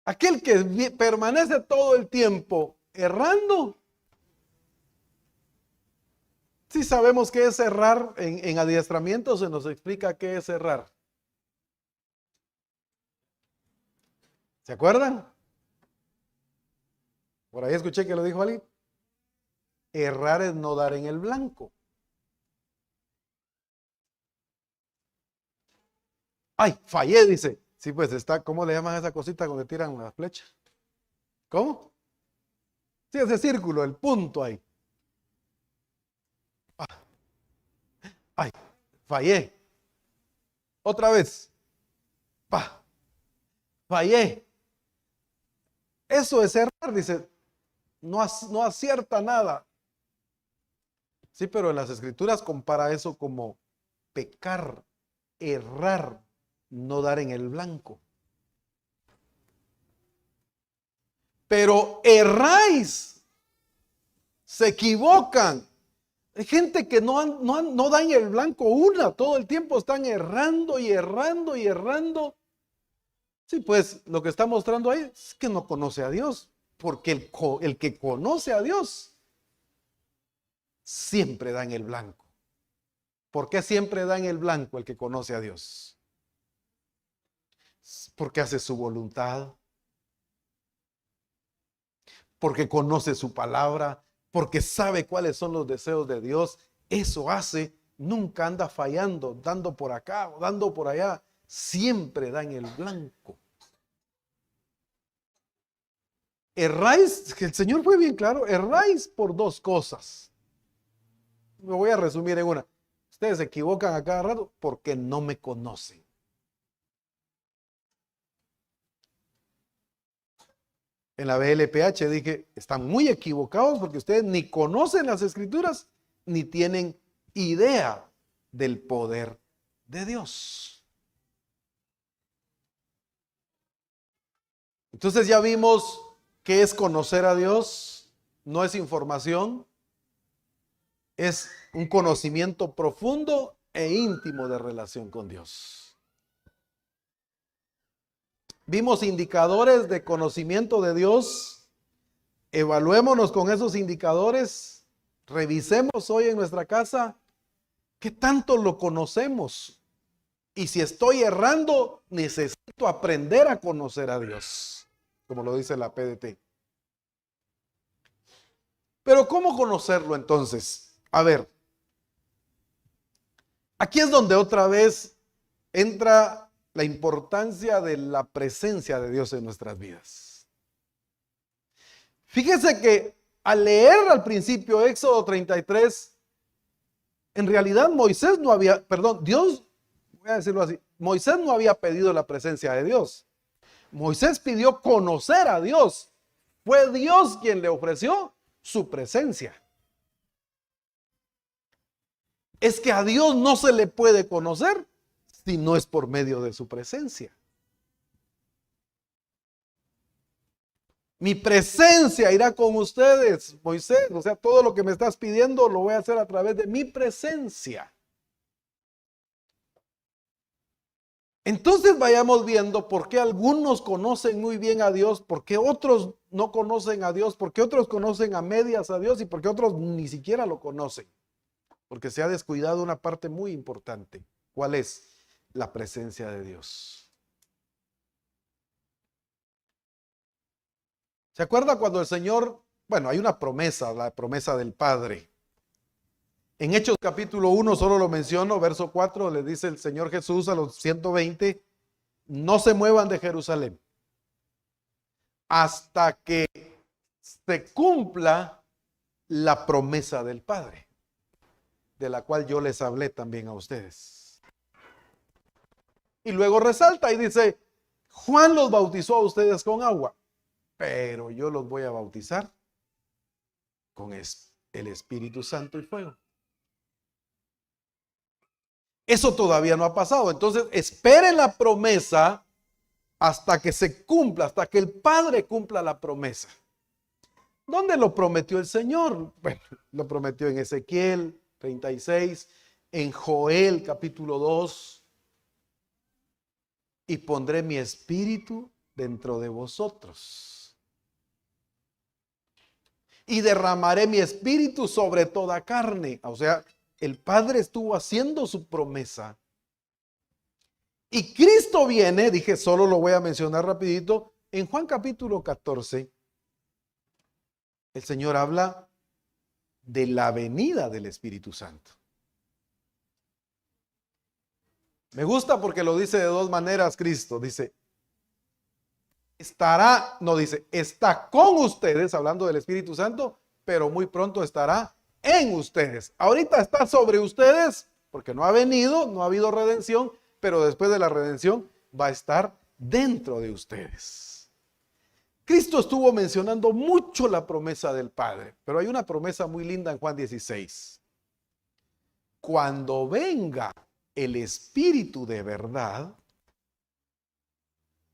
aquel que permanece todo el tiempo errando, si sabemos qué es errar, en adiestramiento se nos explica qué es errar. ¿Se acuerdan? Por ahí escuché que lo dijo alguien. Errar es no dar en el blanco. Ay, fallé, dice. Sí, pues está, ¿cómo le llaman a esa cosita cuando tiran la flecha? ¿Cómo? Sí, ese círculo, el punto ahí. Ay, fallé. Otra vez. Pa, fallé. Eso es errar, dice. No acierta nada. Sí, pero en las escrituras compara eso como pecar, errar, no dar en el blanco. Pero erráis, se equivocan. Hay gente que no da en el blanco una, todo el tiempo están errando y errando y errando. Sí, pues lo que está mostrando ahí es que no conoce a Dios, porque el que conoce a Dios siempre da en el blanco. ¿Por qué siempre da en el blanco el que conoce a Dios? Porque hace su voluntad, porque conoce su palabra, porque sabe cuáles son los deseos de Dios. Eso hace, nunca anda fallando, dando por acá o dando por allá, siempre da en el blanco. Erráis, que el Señor fue bien claro, erráis por dos cosas. Me voy a resumir en una. Ustedes se equivocan a cada rato porque no me conocen. En la BLPH dije, están muy equivocados porque ustedes ni conocen las escrituras ni tienen idea del poder de Dios. Entonces ya vimos qué es conocer a Dios. No es información, es un conocimiento profundo e íntimo de relación con Dios. Vimos indicadores de conocimiento de Dios. Evaluémonos con esos indicadores. Revisemos hoy en nuestra casa qué tanto lo conocemos. Y si estoy errando, necesito aprender a conocer a Dios, como lo dice la PDT. Pero ¿cómo conocerlo entonces? A ver, aquí es donde otra vez entra la importancia de la presencia de Dios en nuestras vidas. Fíjese que al leer al principio Éxodo 33, en realidad Dios voy a decirlo así, Moisés no había pedido la presencia de Dios. Moisés pidió conocer a Dios. Fue Dios quien le ofreció su presencia. Es que a Dios no se le puede conocer si no es por medio de su presencia. Mi presencia irá con ustedes, Moisés. O sea, todo lo que me estás pidiendo lo voy a hacer a través de mi presencia. Entonces vayamos viendo por qué algunos conocen muy bien a Dios, por qué otros no conocen a Dios, por qué otros conocen a medias a Dios y por qué otros ni siquiera lo conocen. Porque se ha descuidado una parte muy importante. ¿Cuál es? La presencia de Dios. ¿Se acuerda cuando el Señor, bueno, hay una promesa, la promesa del Padre? En Hechos capítulo 1, solo lo menciono, verso 4, le dice el Señor Jesús a los 120, no se muevan de Jerusalén hasta que se cumpla la promesa del Padre, de la cual yo les hablé también a ustedes. Y luego resalta y dice, Juan los bautizó a ustedes con agua, pero yo los voy a bautizar con el Espíritu Santo y fuego. Eso todavía no ha pasado. Entonces, esperen la promesa hasta que se cumpla, hasta que el Padre cumpla la promesa. ¿Dónde lo prometió el Señor? Bueno, lo prometió en Ezequiel 36, en Joel capítulo 2. Y pondré mi espíritu dentro de vosotros. Y derramaré mi espíritu sobre toda carne. O sea, el Padre estuvo haciendo su promesa. Y Cristo viene, dije, solo lo voy a mencionar rapidito. En Juan capítulo 14, el Señor habla de la venida del Espíritu Santo. Me gusta porque lo dice de dos maneras Cristo. Dice, estará, no dice, está con ustedes, hablando del Espíritu Santo, pero muy pronto estará en ustedes. Ahorita está sobre ustedes porque no ha venido, no ha habido redención, pero después de la redención va a estar dentro de ustedes. Cristo estuvo mencionando mucho la promesa del Padre, pero hay una promesa muy linda en Juan 16. Cuando venga el Espíritu de verdad,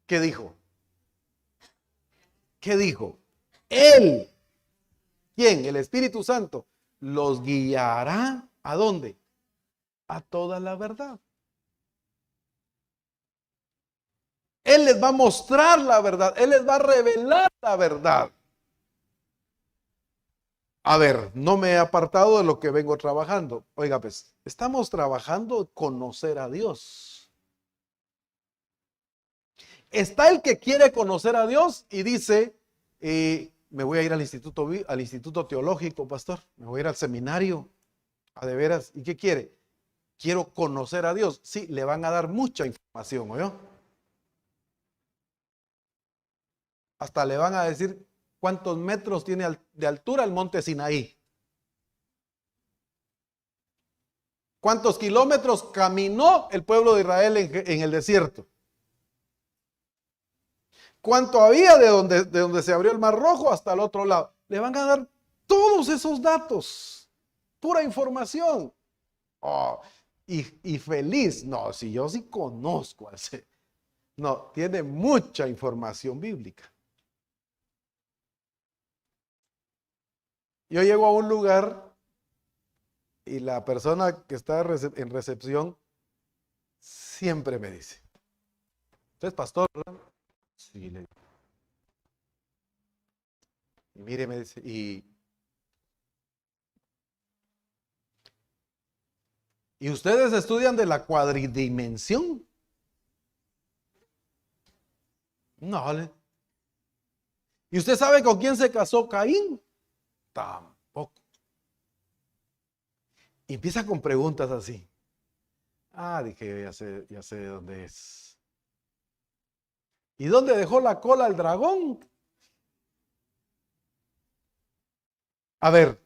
¿qué dijo? ¿Qué dijo? Él, ¿quién? El Espíritu Santo, los guiará ¿a dónde? A toda la verdad. Él les va a mostrar la verdad, Él les va a revelar la verdad. A ver, no me he apartado de lo que vengo trabajando. Oiga, pues, estamos trabajando en conocer a Dios. Está el que quiere conocer a Dios y dice, me voy a ir al instituto teológico, pastor, me voy a ir al seminario, a de veras. ¿Y qué quiere? Quiero conocer a Dios. Sí, le van a dar mucha información, ¿oyó? Hasta le van a decir cuántos metros tiene de altura el monte Sinaí. ¿Cuántos kilómetros caminó el pueblo de Israel en el desierto? ¿Cuánto había de donde se abrió el Mar Rojo hasta el otro lado? Le van a dar todos esos datos, pura información. Oh, y feliz. No, si yo sí conozco al Señor. No, tiene mucha información bíblica. Yo llego a un lugar y la persona que está en recepción siempre me dice, ¿usted es pastor, verdad? Sí, le digo. Y mire, me dice, ¿y ustedes estudian de la cuadridimensión? No, vale. ¿Y usted sabe con quién se casó Caín? Tampoco. Y empieza con preguntas así. Ah, dije, ya sé de dónde es. ¿Y dónde dejó la cola el dragón? A ver,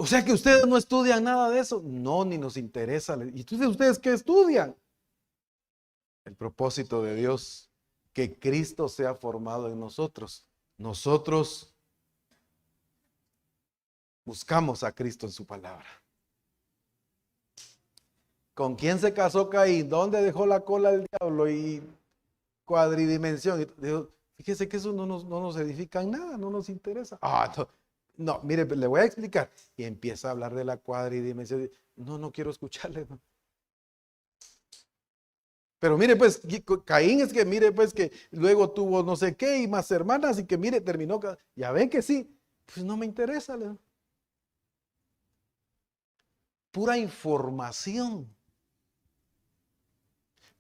O sea que ustedes no estudian nada de eso. No, ni nos interesa. ¿Y entonces ustedes qué estudian? El propósito de Dios, que Cristo sea formado en nosotros. Nosotros buscamos a Cristo en su palabra. ¿Con quién se casó Caín? ¿Dónde dejó la cola el diablo? Y cuadridimensión. Fíjese que eso no nos edifica en nada, no nos interesa. No, mire, le voy a explicar. Y empieza a hablar de la cuadridimensión. No quiero escucharle. No. Pero mire, pues, Caín es que, mire, pues, que luego tuvo no sé qué y más hermanas y que, mire, terminó. Ya ven que sí. Pues no me interesa. Pura información.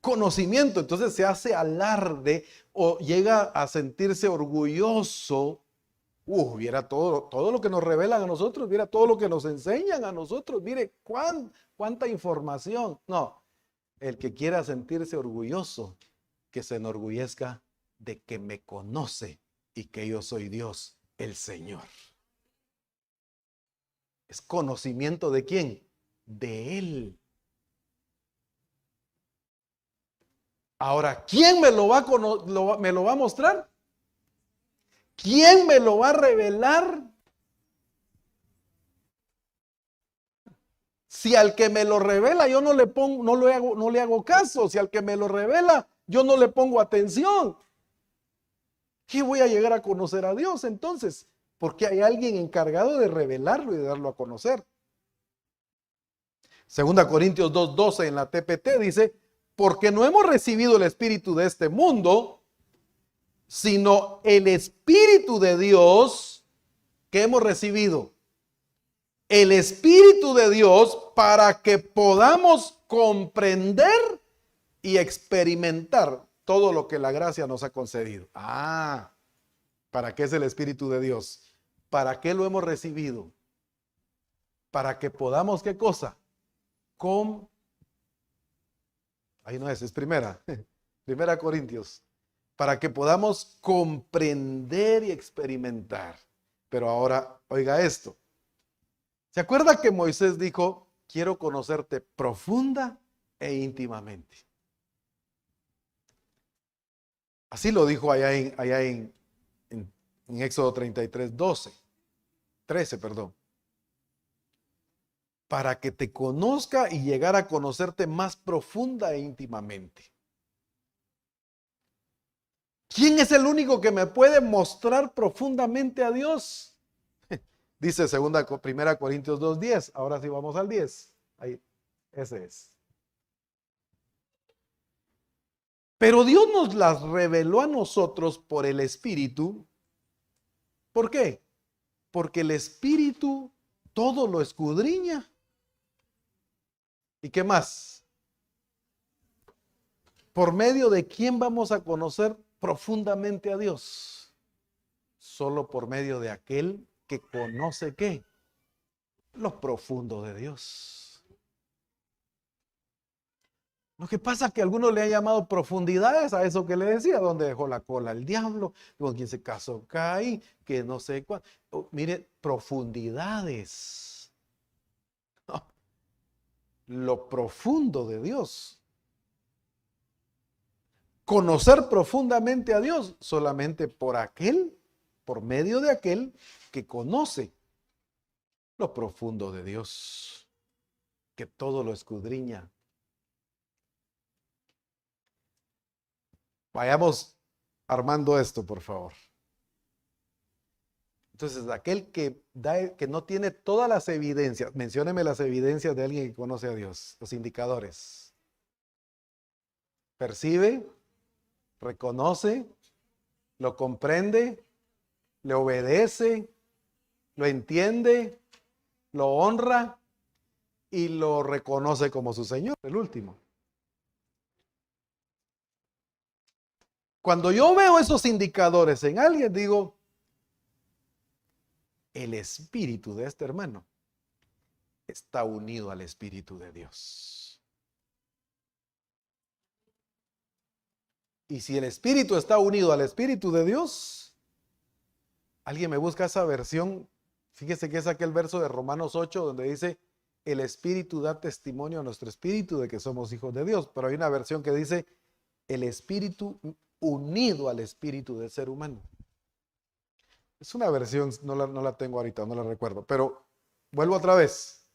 Conocimiento. Entonces se hace alarde o llega a sentirse orgulloso. Viera todo lo que nos revelan a nosotros, viera todo lo que nos enseñan a nosotros. Mire cuánta información. No. El que quiera sentirse orgulloso, que se enorgullezca de que me conoce y que yo soy Dios, el Señor. ¿Es conocimiento de quién? De Él. Ahora, ¿quién me lo va a mostrar? ¿Quién me lo va a revelar? Si al que me lo revela yo no le hago caso, si al que me lo revela yo no le pongo atención, ¿qué voy a llegar a conocer a Dios entonces? Porque hay alguien encargado de revelarlo y de darlo a conocer. 2 Corintios 2:12 en la TPT dice, porque no hemos recibido el espíritu de este mundo, sino el Espíritu de Dios que hemos recibido. El Espíritu de Dios para que podamos comprender y experimentar todo lo que la gracia nos ha concedido. ¿Para qué es el Espíritu de Dios? ¿Para qué lo hemos recibido? Para que podamos, ¿qué cosa? Ahí no es primera Corintios. Para que podamos comprender y experimentar. Pero ahora, oiga esto. ¿Se acuerda que Moisés dijo, quiero conocerte profunda e íntimamente? Así lo dijo allá en Éxodo 13, perdón. Para que te conozca y llegar a conocerte más profunda e íntimamente. ¿Quién es el único que me puede mostrar profundamente a Dios? Dice 1 Corintios 2:10. Ahora sí vamos al 10. Ahí, ese es. Pero Dios nos las reveló a nosotros por el Espíritu. ¿Por qué? Porque el Espíritu todo lo escudriña. ¿Y qué más? ¿Por medio de quién vamos a conocer profundamente a Dios? Solo por medio de aquel que conoce ¿qué? Lo profundo de Dios. Lo que pasa es que algunos le han llamado profundidades a eso que le decía, donde dejó la cola el diablo, con quien se casó Caín, que no sé cuánto. Mire, profundidades. Lo profundo de Dios. Conocer profundamente a Dios solamente por medio de aquel que conoce lo profundo de Dios, que todo lo escudriña. Vayamos armando esto, por favor. Entonces, aquel que no tiene todas las evidencias, mencióneme las evidencias de alguien que conoce a Dios, los indicadores. Percibe, reconoce, lo comprende, le obedece, lo entiende, lo honra y lo reconoce como su Señor, el último. Cuando yo veo esos indicadores en alguien, digo, el espíritu de este hermano está unido al Espíritu de Dios. Y si el espíritu está unido al Espíritu de Dios, alguien me busca esa versión Fíjese que es aquel verso de Romanos 8 donde dice, el Espíritu da testimonio a nuestro espíritu de que somos hijos de Dios. Pero hay una versión que dice, el Espíritu unido al Espíritu del ser humano. Es una versión, no la tengo ahorita, no la recuerdo, pero vuelvo otra vez.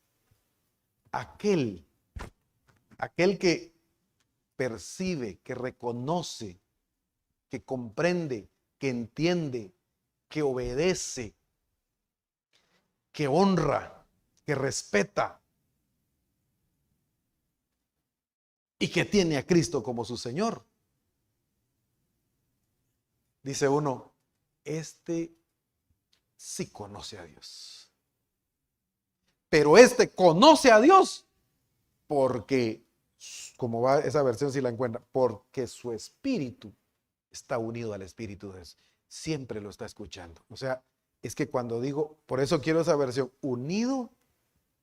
Aquel que percibe, que reconoce, que comprende, que entiende, que obedece, que honra, que respeta y que tiene a Cristo como su Señor. Dice uno, este sí conoce a Dios. Pero este conoce a Dios porque, como va esa versión si la encuentra, porque su espíritu está unido al espíritu de Dios. Siempre lo está escuchando. O sea, es que cuando digo, por eso quiero esa versión, unido,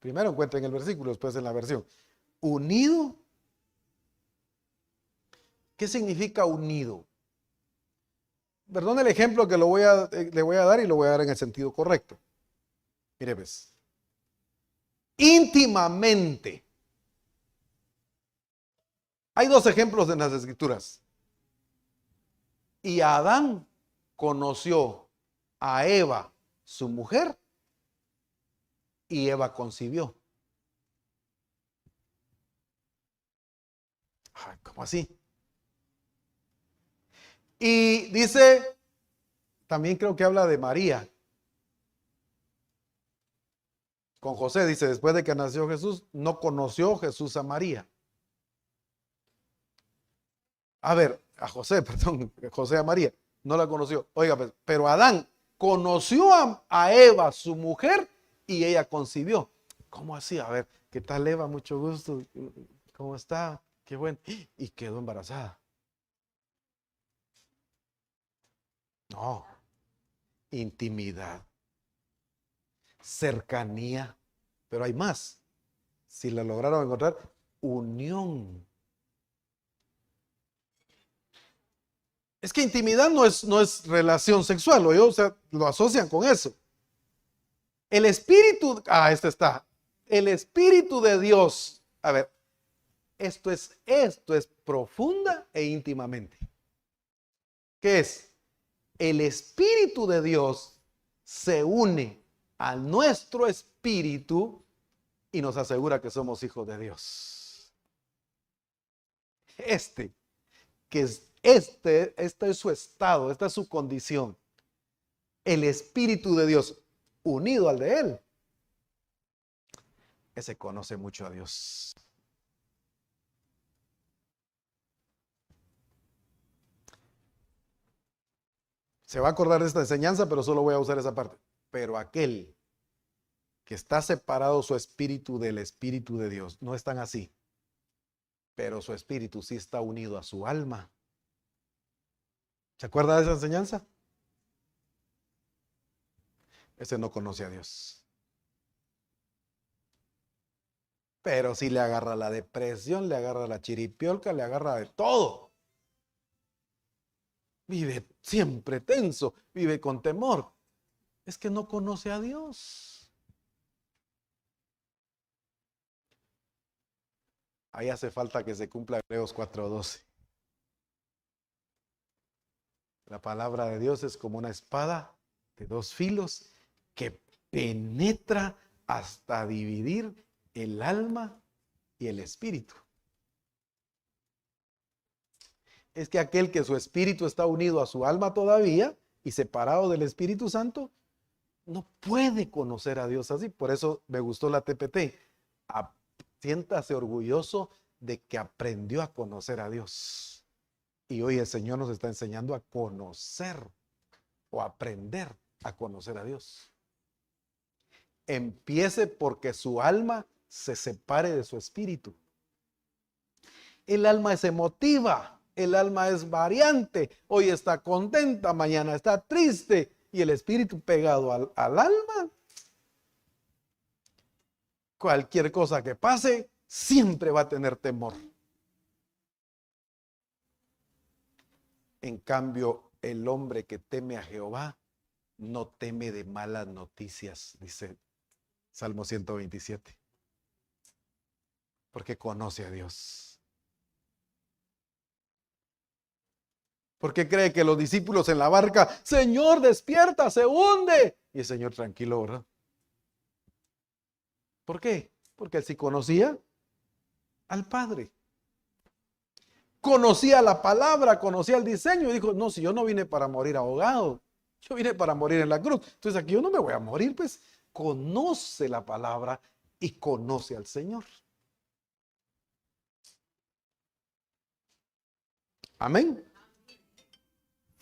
primero encuentren el versículo, después en la versión. Unido, ¿qué significa unido? Perdón el ejemplo que le voy a dar y lo voy a dar en el sentido correcto. Mire, ves. Íntimamente. Hay dos ejemplos en las Escrituras. Y Adán conoció a Eva, su mujer, y Eva concibió. Ay, ¿cómo así? Y dice, también creo que habla de María. Con José dice, después de que nació Jesús, no conoció Jesús a María. A ver, a José, perdón, José a María, no la conoció. Oiga, pues, pero Adán conoció a Eva, su mujer, y ella concibió. ¿Cómo así? A ver, ¿qué tal Eva? Mucho gusto. ¿Cómo está? Qué bueno. Y quedó embarazada. No, intimidad, cercanía, pero hay más. Si la lograron encontrar, unión. Es que intimidad no es relación sexual, o sea, lo asocian con eso. El espíritu, este está. El espíritu de Dios. A ver, esto es profunda e íntimamente. ¿Qué es? El espíritu de Dios se une a nuestro espíritu y nos asegura que somos hijos de Dios. Este es su estado, esta es su condición. El espíritu de Dios unido al de él, ese conoce mucho a Dios. Se va a acordar de esta enseñanza, pero solo voy a usar esa parte. Pero aquel que está separado su espíritu del espíritu de Dios, no están así. Pero su espíritu sí está unido a su alma. ¿Se acuerda de esa enseñanza? Ese no conoce a Dios. Pero si le agarra la depresión, le agarra la chiripiolca, le agarra de todo. Vive siempre tenso, vive con temor. Es que no conoce a Dios. Ahí hace falta que se cumpla Hebreos 4:12. La palabra de Dios es como una espada de dos filos que penetra hasta dividir el alma y el espíritu. Es que aquel que su espíritu está unido a su alma todavía y separado del Espíritu Santo, no puede conocer a Dios así. Por eso me gustó la TPT. Siéntase orgulloso de que aprendió a conocer a Dios. Y hoy el Señor nos está enseñando a conocer o aprender a conocer a Dios. Empiece porque su alma se separe de su espíritu. El alma es emotiva, el alma es variante. Hoy está contenta, mañana está triste. Y el espíritu pegado al alma, cualquier cosa que pase, siempre va a tener temor. En cambio, el hombre que teme a Jehová no teme de malas noticias, dice Salmo 127, porque conoce a Dios. Porque cree que los discípulos en la barca, Señor, despierta, se hunde. Y el Señor tranquilo, ¿verdad? ¿Por qué? Porque él sí conocía al Padre. Conocía la palabra, conocía el diseño y dijo, no, si yo no vine para morir ahogado, yo vine para morir en la cruz. Entonces aquí yo no me voy a morir, pues conoce la palabra y conoce al Señor. Amén.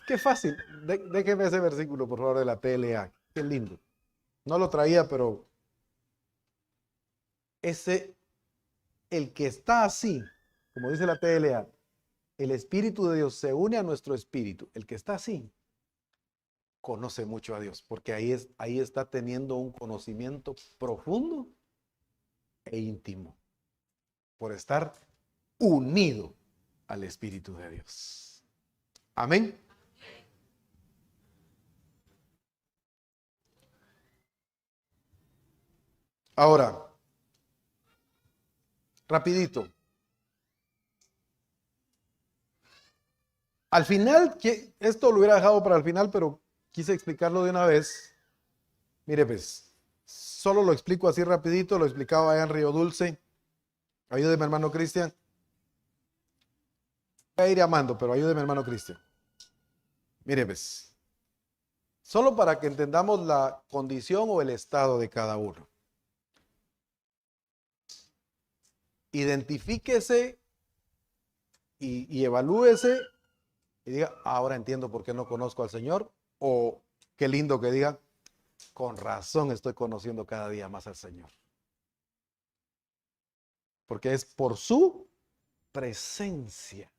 Qué fácil. Déjeme ese versículo, por favor, de la TLA. Qué lindo. No lo traía, pero ese, el que está así, como dice la TLA, el Espíritu de Dios se une a nuestro espíritu. El que está así conoce mucho a Dios, porque ahí está teniendo un conocimiento profundo e íntimo, por estar unido al Espíritu de Dios. Amén. Ahora, rapidito. Al final, esto lo hubiera dejado para el final, pero quise explicarlo de una vez. Mire, pues, solo lo explico así rapidito, lo explicaba allá en Río Dulce. Ayúdeme, hermano Cristian. Voy a ir amando, pero ayúdeme, hermano Cristian. Mire, pues, solo para que entendamos la condición o el estado de cada uno. Identifíquese y evalúese y diga, ahora entiendo por qué no conozco al Señor, o qué lindo que diga, con razón estoy conociendo cada día más al Señor. Porque es por su presencia.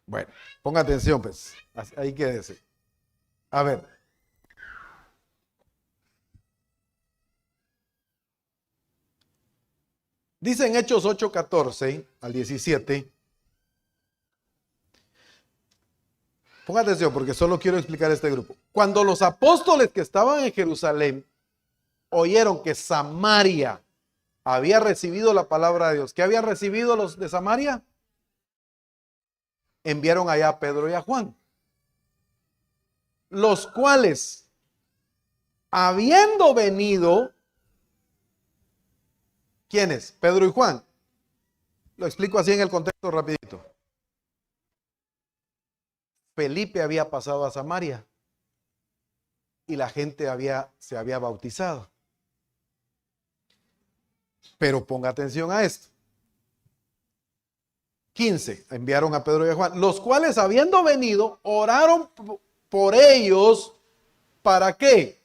Bueno, ponga atención, pues, ahí quédese. A ver, dice en Hechos 8:14 al 17. Ponga atención porque solo quiero explicar este grupo. Cuando los apóstoles que estaban en Jerusalén oyeron que Samaria había recibido la palabra de Dios, ¿qué habían recibido los de Samaria? Enviaron allá a Pedro y a Juan, los cuales, habiendo venido, ¿quiénes? Pedro y Juan. Lo explico así en el contexto rapidito. Felipe había pasado a Samaria y la gente se había bautizado. Pero ponga atención a esto. 15, enviaron a Pedro y a Juan, los cuales habiendo venido, oraron por ellos. ¿Para qué?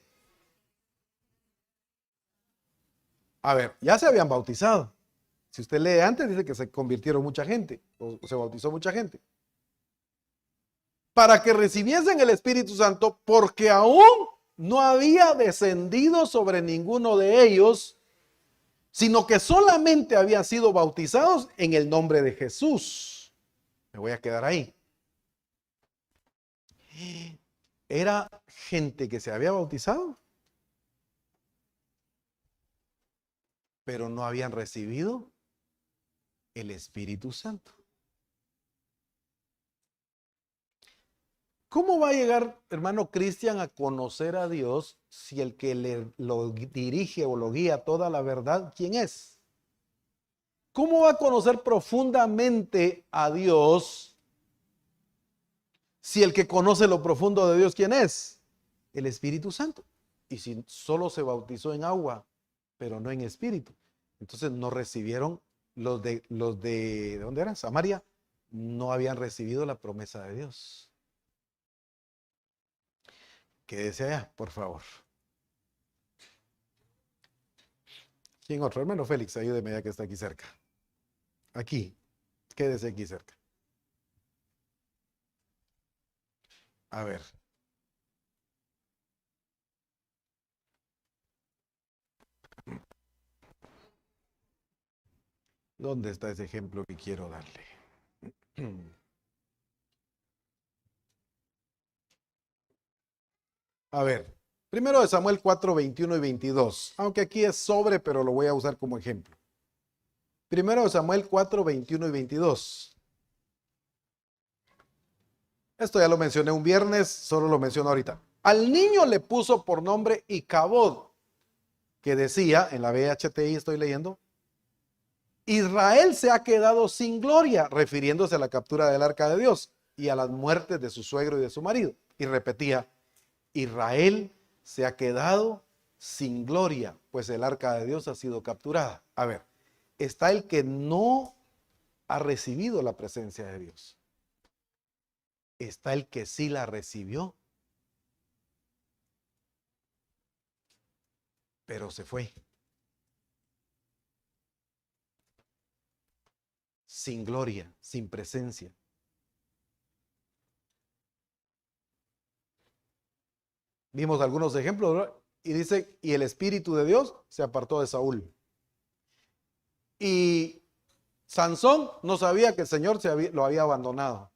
A ver, ya se habían bautizado. Si usted lee antes, dice que se convirtieron mucha gente, o se bautizó mucha gente. Para que recibiesen el Espíritu Santo, porque aún no había descendido sobre ninguno de ellos, sino que solamente habían sido bautizados en el nombre de Jesús. Me voy a quedar ahí. Era gente que se había bautizado, pero no habían recibido el Espíritu Santo. ¿Cómo va a llegar, hermano Cristian, a conocer a Dios si el que lo dirige o lo guía toda la verdad, quién es? ¿Cómo va a conocer profundamente a Dios si el que conoce lo profundo de Dios, quién es? El Espíritu Santo. Y si solo se bautizó en agua, pero no en espíritu, entonces no recibieron ¿de dónde eran? Samaria, no habían recibido la promesa de Dios. Quédese allá, por favor. ¿Quién otro? Hermano Félix, ayúdeme ya que está aquí cerca. Aquí, quédese aquí cerca. A ver. ¿Dónde está ese ejemplo que quiero darle? A ver, primero de Samuel 4, 21 y 22, aunque aquí es sobre, pero lo voy a usar como ejemplo. Primero de Samuel 4, 21 y 22. Esto ya lo mencioné un viernes, solo lo menciono ahorita. Al niño le puso por nombre Icabod, que decía, en la BHTI estoy leyendo, Israel se ha quedado sin gloria, refiriéndose a la captura del arca de Dios y a las muertes de su suegro y de su marido. Y repetía, Israel se ha quedado sin gloria, pues el arca de Dios ha sido capturada. A ver, está el que no ha recibido la presencia de Dios. Está el que sí la recibió, pero se fue. Sin gloria, sin presencia. Vimos algunos ejemplos, ¿verdad? Y dice, y el Espíritu de Dios se apartó de Saúl. Y Sansón no sabía que el Señor lo había abandonado.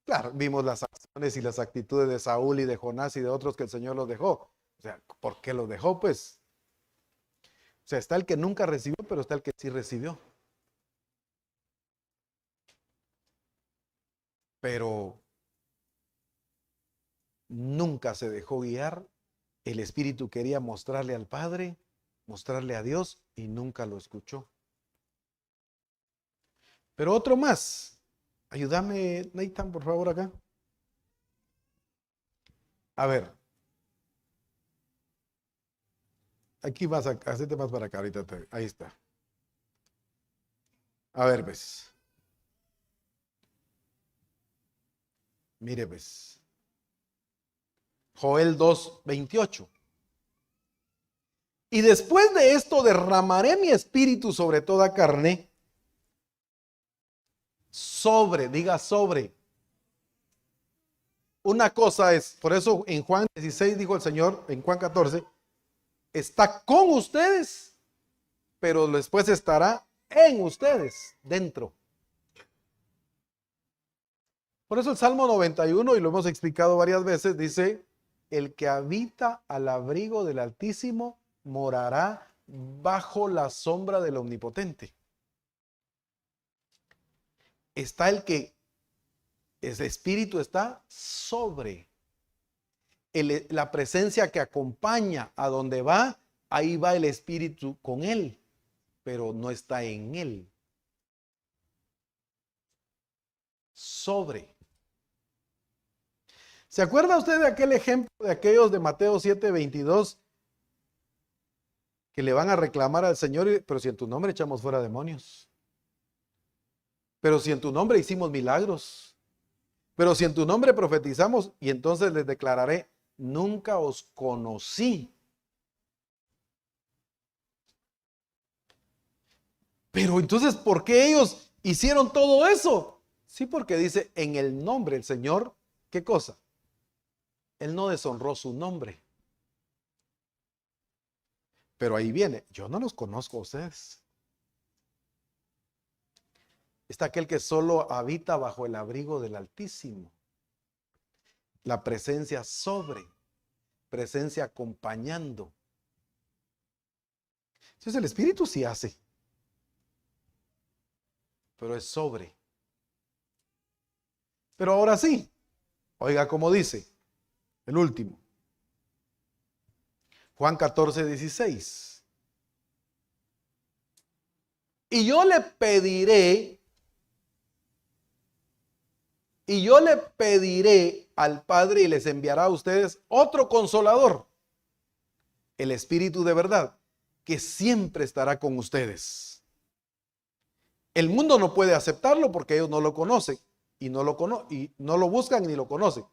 Claro, vimos las acciones y las actitudes de Saúl y de Jonás y de otros que el Señor los dejó. O sea, ¿por qué los dejó? Pues, o sea, está el que nunca recibió, pero está el que sí recibió. Pero nunca se dejó guiar. El Espíritu quería mostrarle al Padre, mostrarle a Dios y nunca lo escuchó. Pero otro más. Ayúdame, Nathan, por favor, acá. A ver. Aquí vas a hacerte más para acá, ahorita ahí está. A ver, pues. Mire, pues. Joel 2, 28. Y después de esto derramaré mi espíritu sobre toda carne. Sobre, diga sobre. Una cosa es, por eso en Juan 16 dijo el Señor, en Juan 14, está con ustedes, pero después estará en ustedes, dentro. Por eso el Salmo 91, y lo hemos explicado varias veces, dice, el que habita al abrigo del Altísimo morará bajo la sombra del Omnipotente. Está el que, ese espíritu está sobre. La presencia que acompaña a donde va, ahí va el espíritu con él, pero no está en él. Sobre. ¿Se acuerda usted de aquel ejemplo de aquellos de Mateo 7:22 que le van a reclamar al Señor, pero si en tu nombre echamos fuera demonios? Pero si en tu nombre hicimos milagros, pero si en tu nombre profetizamos, y entonces les declararé, nunca os conocí. Pero entonces, ¿por qué ellos hicieron todo eso? Sí, porque dice, en el nombre del Señor, ¿qué cosa? Él no deshonró su nombre. Pero ahí viene, yo no los conozco a ustedes. Está aquel que solo habita bajo el abrigo del Altísimo. La presencia sobre, presencia acompañando. Entonces el Espíritu sí hace, pero es sobre. Pero ahora sí, oiga cómo dice, el último. Juan 14:16. Y yo le pediré al Padre y les enviará a ustedes otro consolador, el Espíritu de verdad, que siempre estará con ustedes. El mundo no puede aceptarlo porque ellos no lo conocen y no lo buscan ni lo conocen.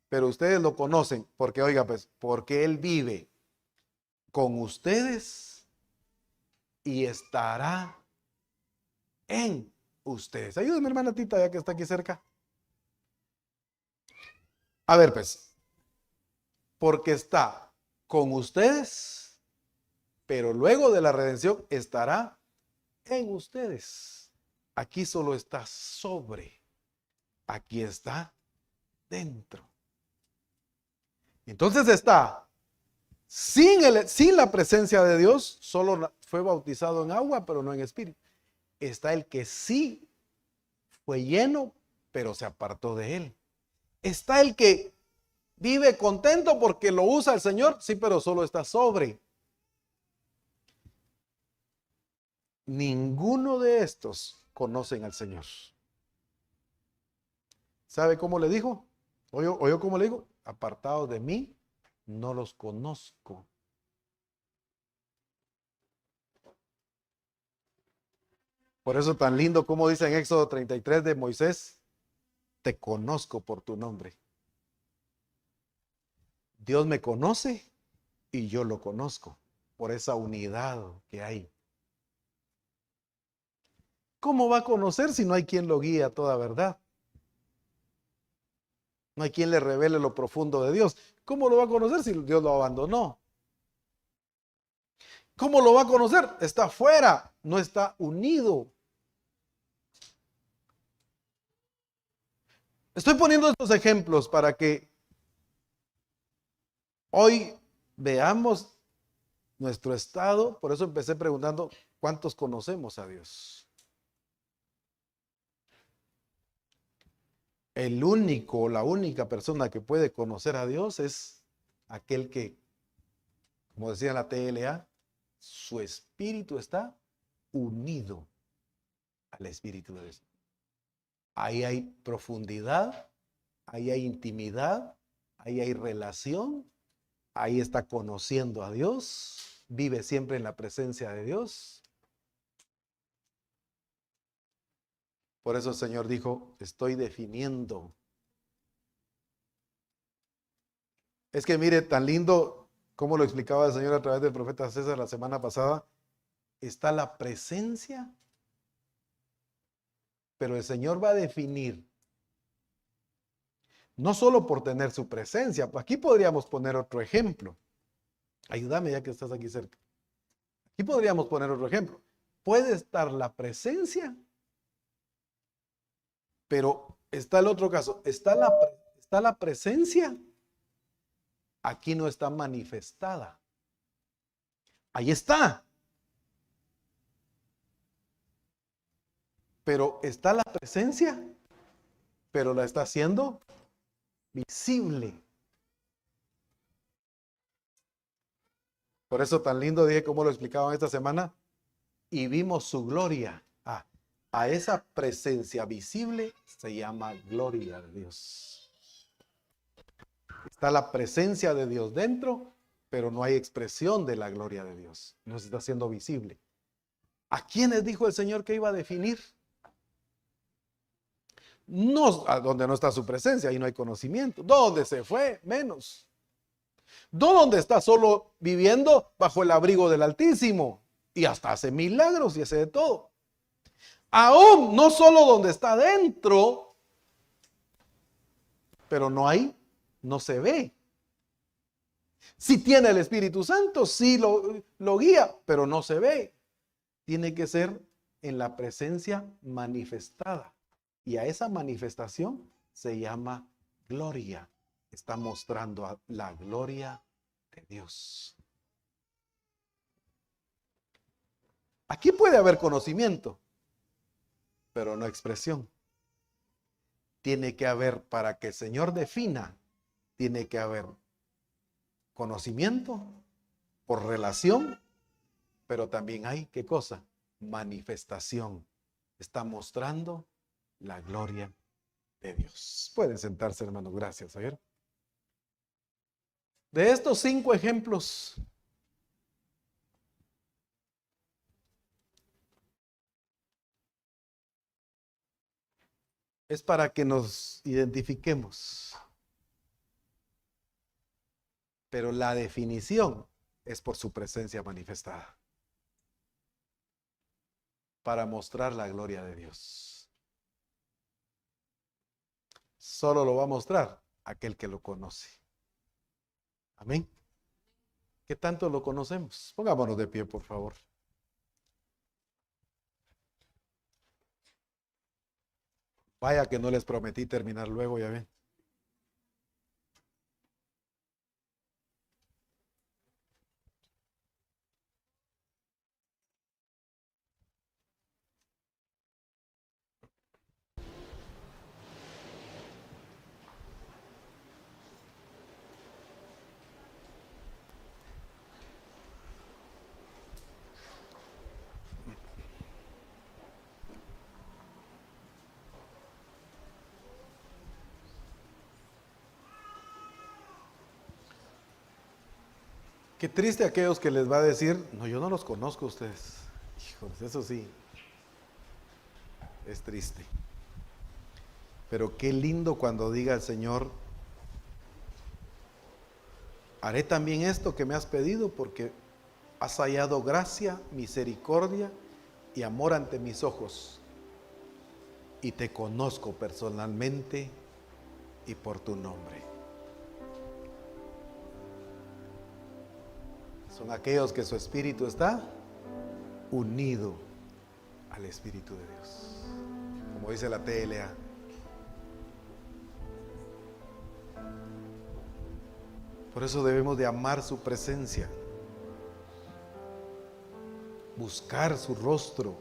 Pero ustedes lo conocen porque, oiga, pues, porque Él vive con ustedes y estará en ustedes. Ayúdenme, hermana Tita, ya que está aquí cerca. A ver, pues, porque está con ustedes, pero luego de la redención estará en ustedes. Aquí solo está sobre, aquí está dentro. Entonces está sin la presencia de Dios, solo fue bautizado en agua, pero no en espíritu. Está el que sí fue lleno, pero se apartó de él. Está el que vive contento porque lo usa el Señor, sí, pero solo está sobre. Ninguno de estos conocen al Señor. ¿Sabe cómo le dijo? ¿Oyó cómo le dijo? Apartados de mí, no los conozco. Por eso tan lindo como dice en Éxodo 33 de Moisés, te conozco por tu nombre. Dios me conoce y yo lo conozco por esa unidad que hay. ¿Cómo va a conocer si no hay quien lo guíe a toda verdad? No hay quien le revele lo profundo de Dios. ¿Cómo lo va a conocer si Dios lo abandonó? ¿Cómo lo va a conocer? Está fuera, no está unido. Estoy poniendo estos ejemplos para que hoy veamos nuestro estado. Por eso empecé preguntando, ¿cuántos conocemos a Dios? El único, la única persona que puede conocer a Dios es aquel que, como decía la TLA, su espíritu está unido al espíritu de Dios. Ahí hay profundidad, ahí hay intimidad, ahí hay relación, ahí está conociendo a Dios, vive siempre en la presencia de Dios. Por eso el Señor dijo, estoy definiendo. Es que mire, tan lindo como lo explicaba el Señor a través del profeta César la semana pasada, está la presencia, pero el Señor va a definir, no solo por tener su presencia, aquí podríamos poner otro ejemplo. Ayúdame ya que estás aquí cerca. Aquí podríamos poner otro ejemplo. Puede estar la presencia, pero está el otro caso. Está la presencia, aquí no está manifestada. Ahí está. Pero está la presencia, pero la está haciendo visible. Por eso tan lindo dije cómo lo explicaban esta semana. Y vimos su gloria. A esa presencia visible se llama gloria de Dios. Está la presencia de Dios dentro, pero no hay expresión de la gloria de Dios. No se está haciendo visible. ¿A quiénes dijo el Señor que iba a definir? No a donde no está su presencia, ahí no hay conocimiento. ¿Dónde se fue? Menos. No donde está solo viviendo bajo el abrigo del Altísimo y hasta hace milagros y hace de todo. Aún no solo donde está dentro, pero no se ve. Si tiene el Espíritu Santo, sí lo guía, pero no se ve. Tiene que ser en la presencia manifestada. Y a esa manifestación se llama gloria. Está mostrando la gloria de Dios. Aquí puede haber conocimiento, pero no expresión. Tiene que haber, para que el Señor defina, tiene que haber conocimiento por relación, pero también hay, ¿qué cosa? Manifestación. Está mostrando la gloria de Dios. Pueden sentarse, hermanos. Gracias. A ver. De estos 5 ejemplos, es para que nos identifiquemos. Pero la definición es por su presencia manifestada. Para mostrar la gloria de Dios. Solo lo va a mostrar aquel que lo conoce. Amén. ¿Qué tanto lo conocemos? Pongámonos de pie, por favor. Vaya que no les prometí terminar luego, ya ven. Qué triste aquellos que les va a decir, no, yo no los conozco a ustedes. Híjoles, eso sí, es triste. Pero qué lindo cuando diga el Señor, haré también esto que me has pedido porque has hallado gracia, misericordia y amor ante mis ojos. Y te conozco personalmente y por tu nombre. Son aquellos que su espíritu está unido al Espíritu de Dios. Como dice la TLA. Por eso debemos de amar su presencia, buscar su rostro,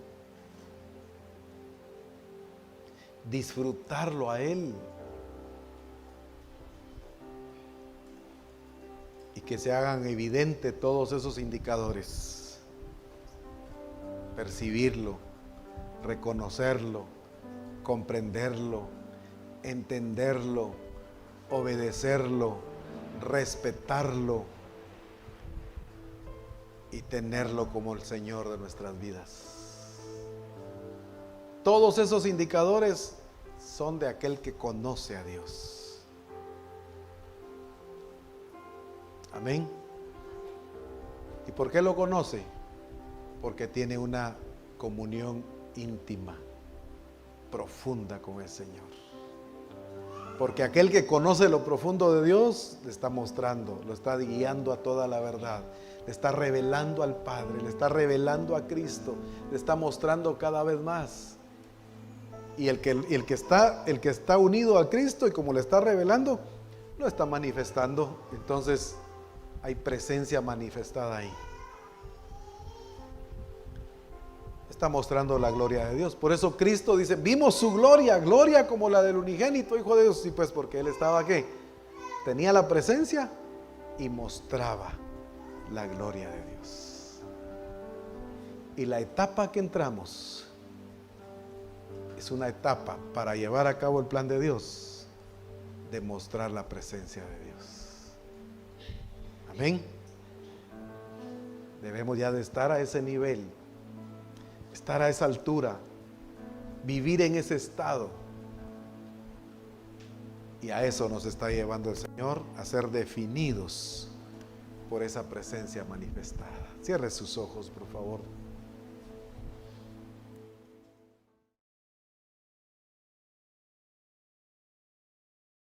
disfrutarlo a Él y que se hagan evidentes todos esos indicadores. Percibirlo, reconocerlo, comprenderlo, entenderlo, obedecerlo, respetarlo y tenerlo como el Señor de nuestras vidas. Todos esos indicadores son de aquel que conoce a Dios. Amén. ¿Y por qué lo conoce? Porque tiene una comunión íntima, profunda con el Señor. Porque aquel que conoce lo profundo de Dios, le está mostrando, lo está guiando a toda la verdad, le está revelando al Padre, le está revelando a Cristo, le está mostrando cada vez más. Y el que está unido a Cristo y como le está revelando, lo está manifestando. Entonces hay presencia manifestada ahí. Está mostrando la gloria de Dios. Por eso Cristo dice, vimos su gloria, gloria como la del unigénito Hijo de Dios. Y pues porque Él estaba ¿qué? Tenía la presencia y mostraba la gloria de Dios. Y la etapa que entramos es una etapa para llevar a cabo el plan de Dios, de mostrar la presencia de Dios. Amén. Debemos ya de estar a ese nivel, estar a esa altura, vivir en ese estado. Y a eso nos está llevando el Señor, a ser definidos por esa presencia manifestada. Cierre sus ojos, por favor.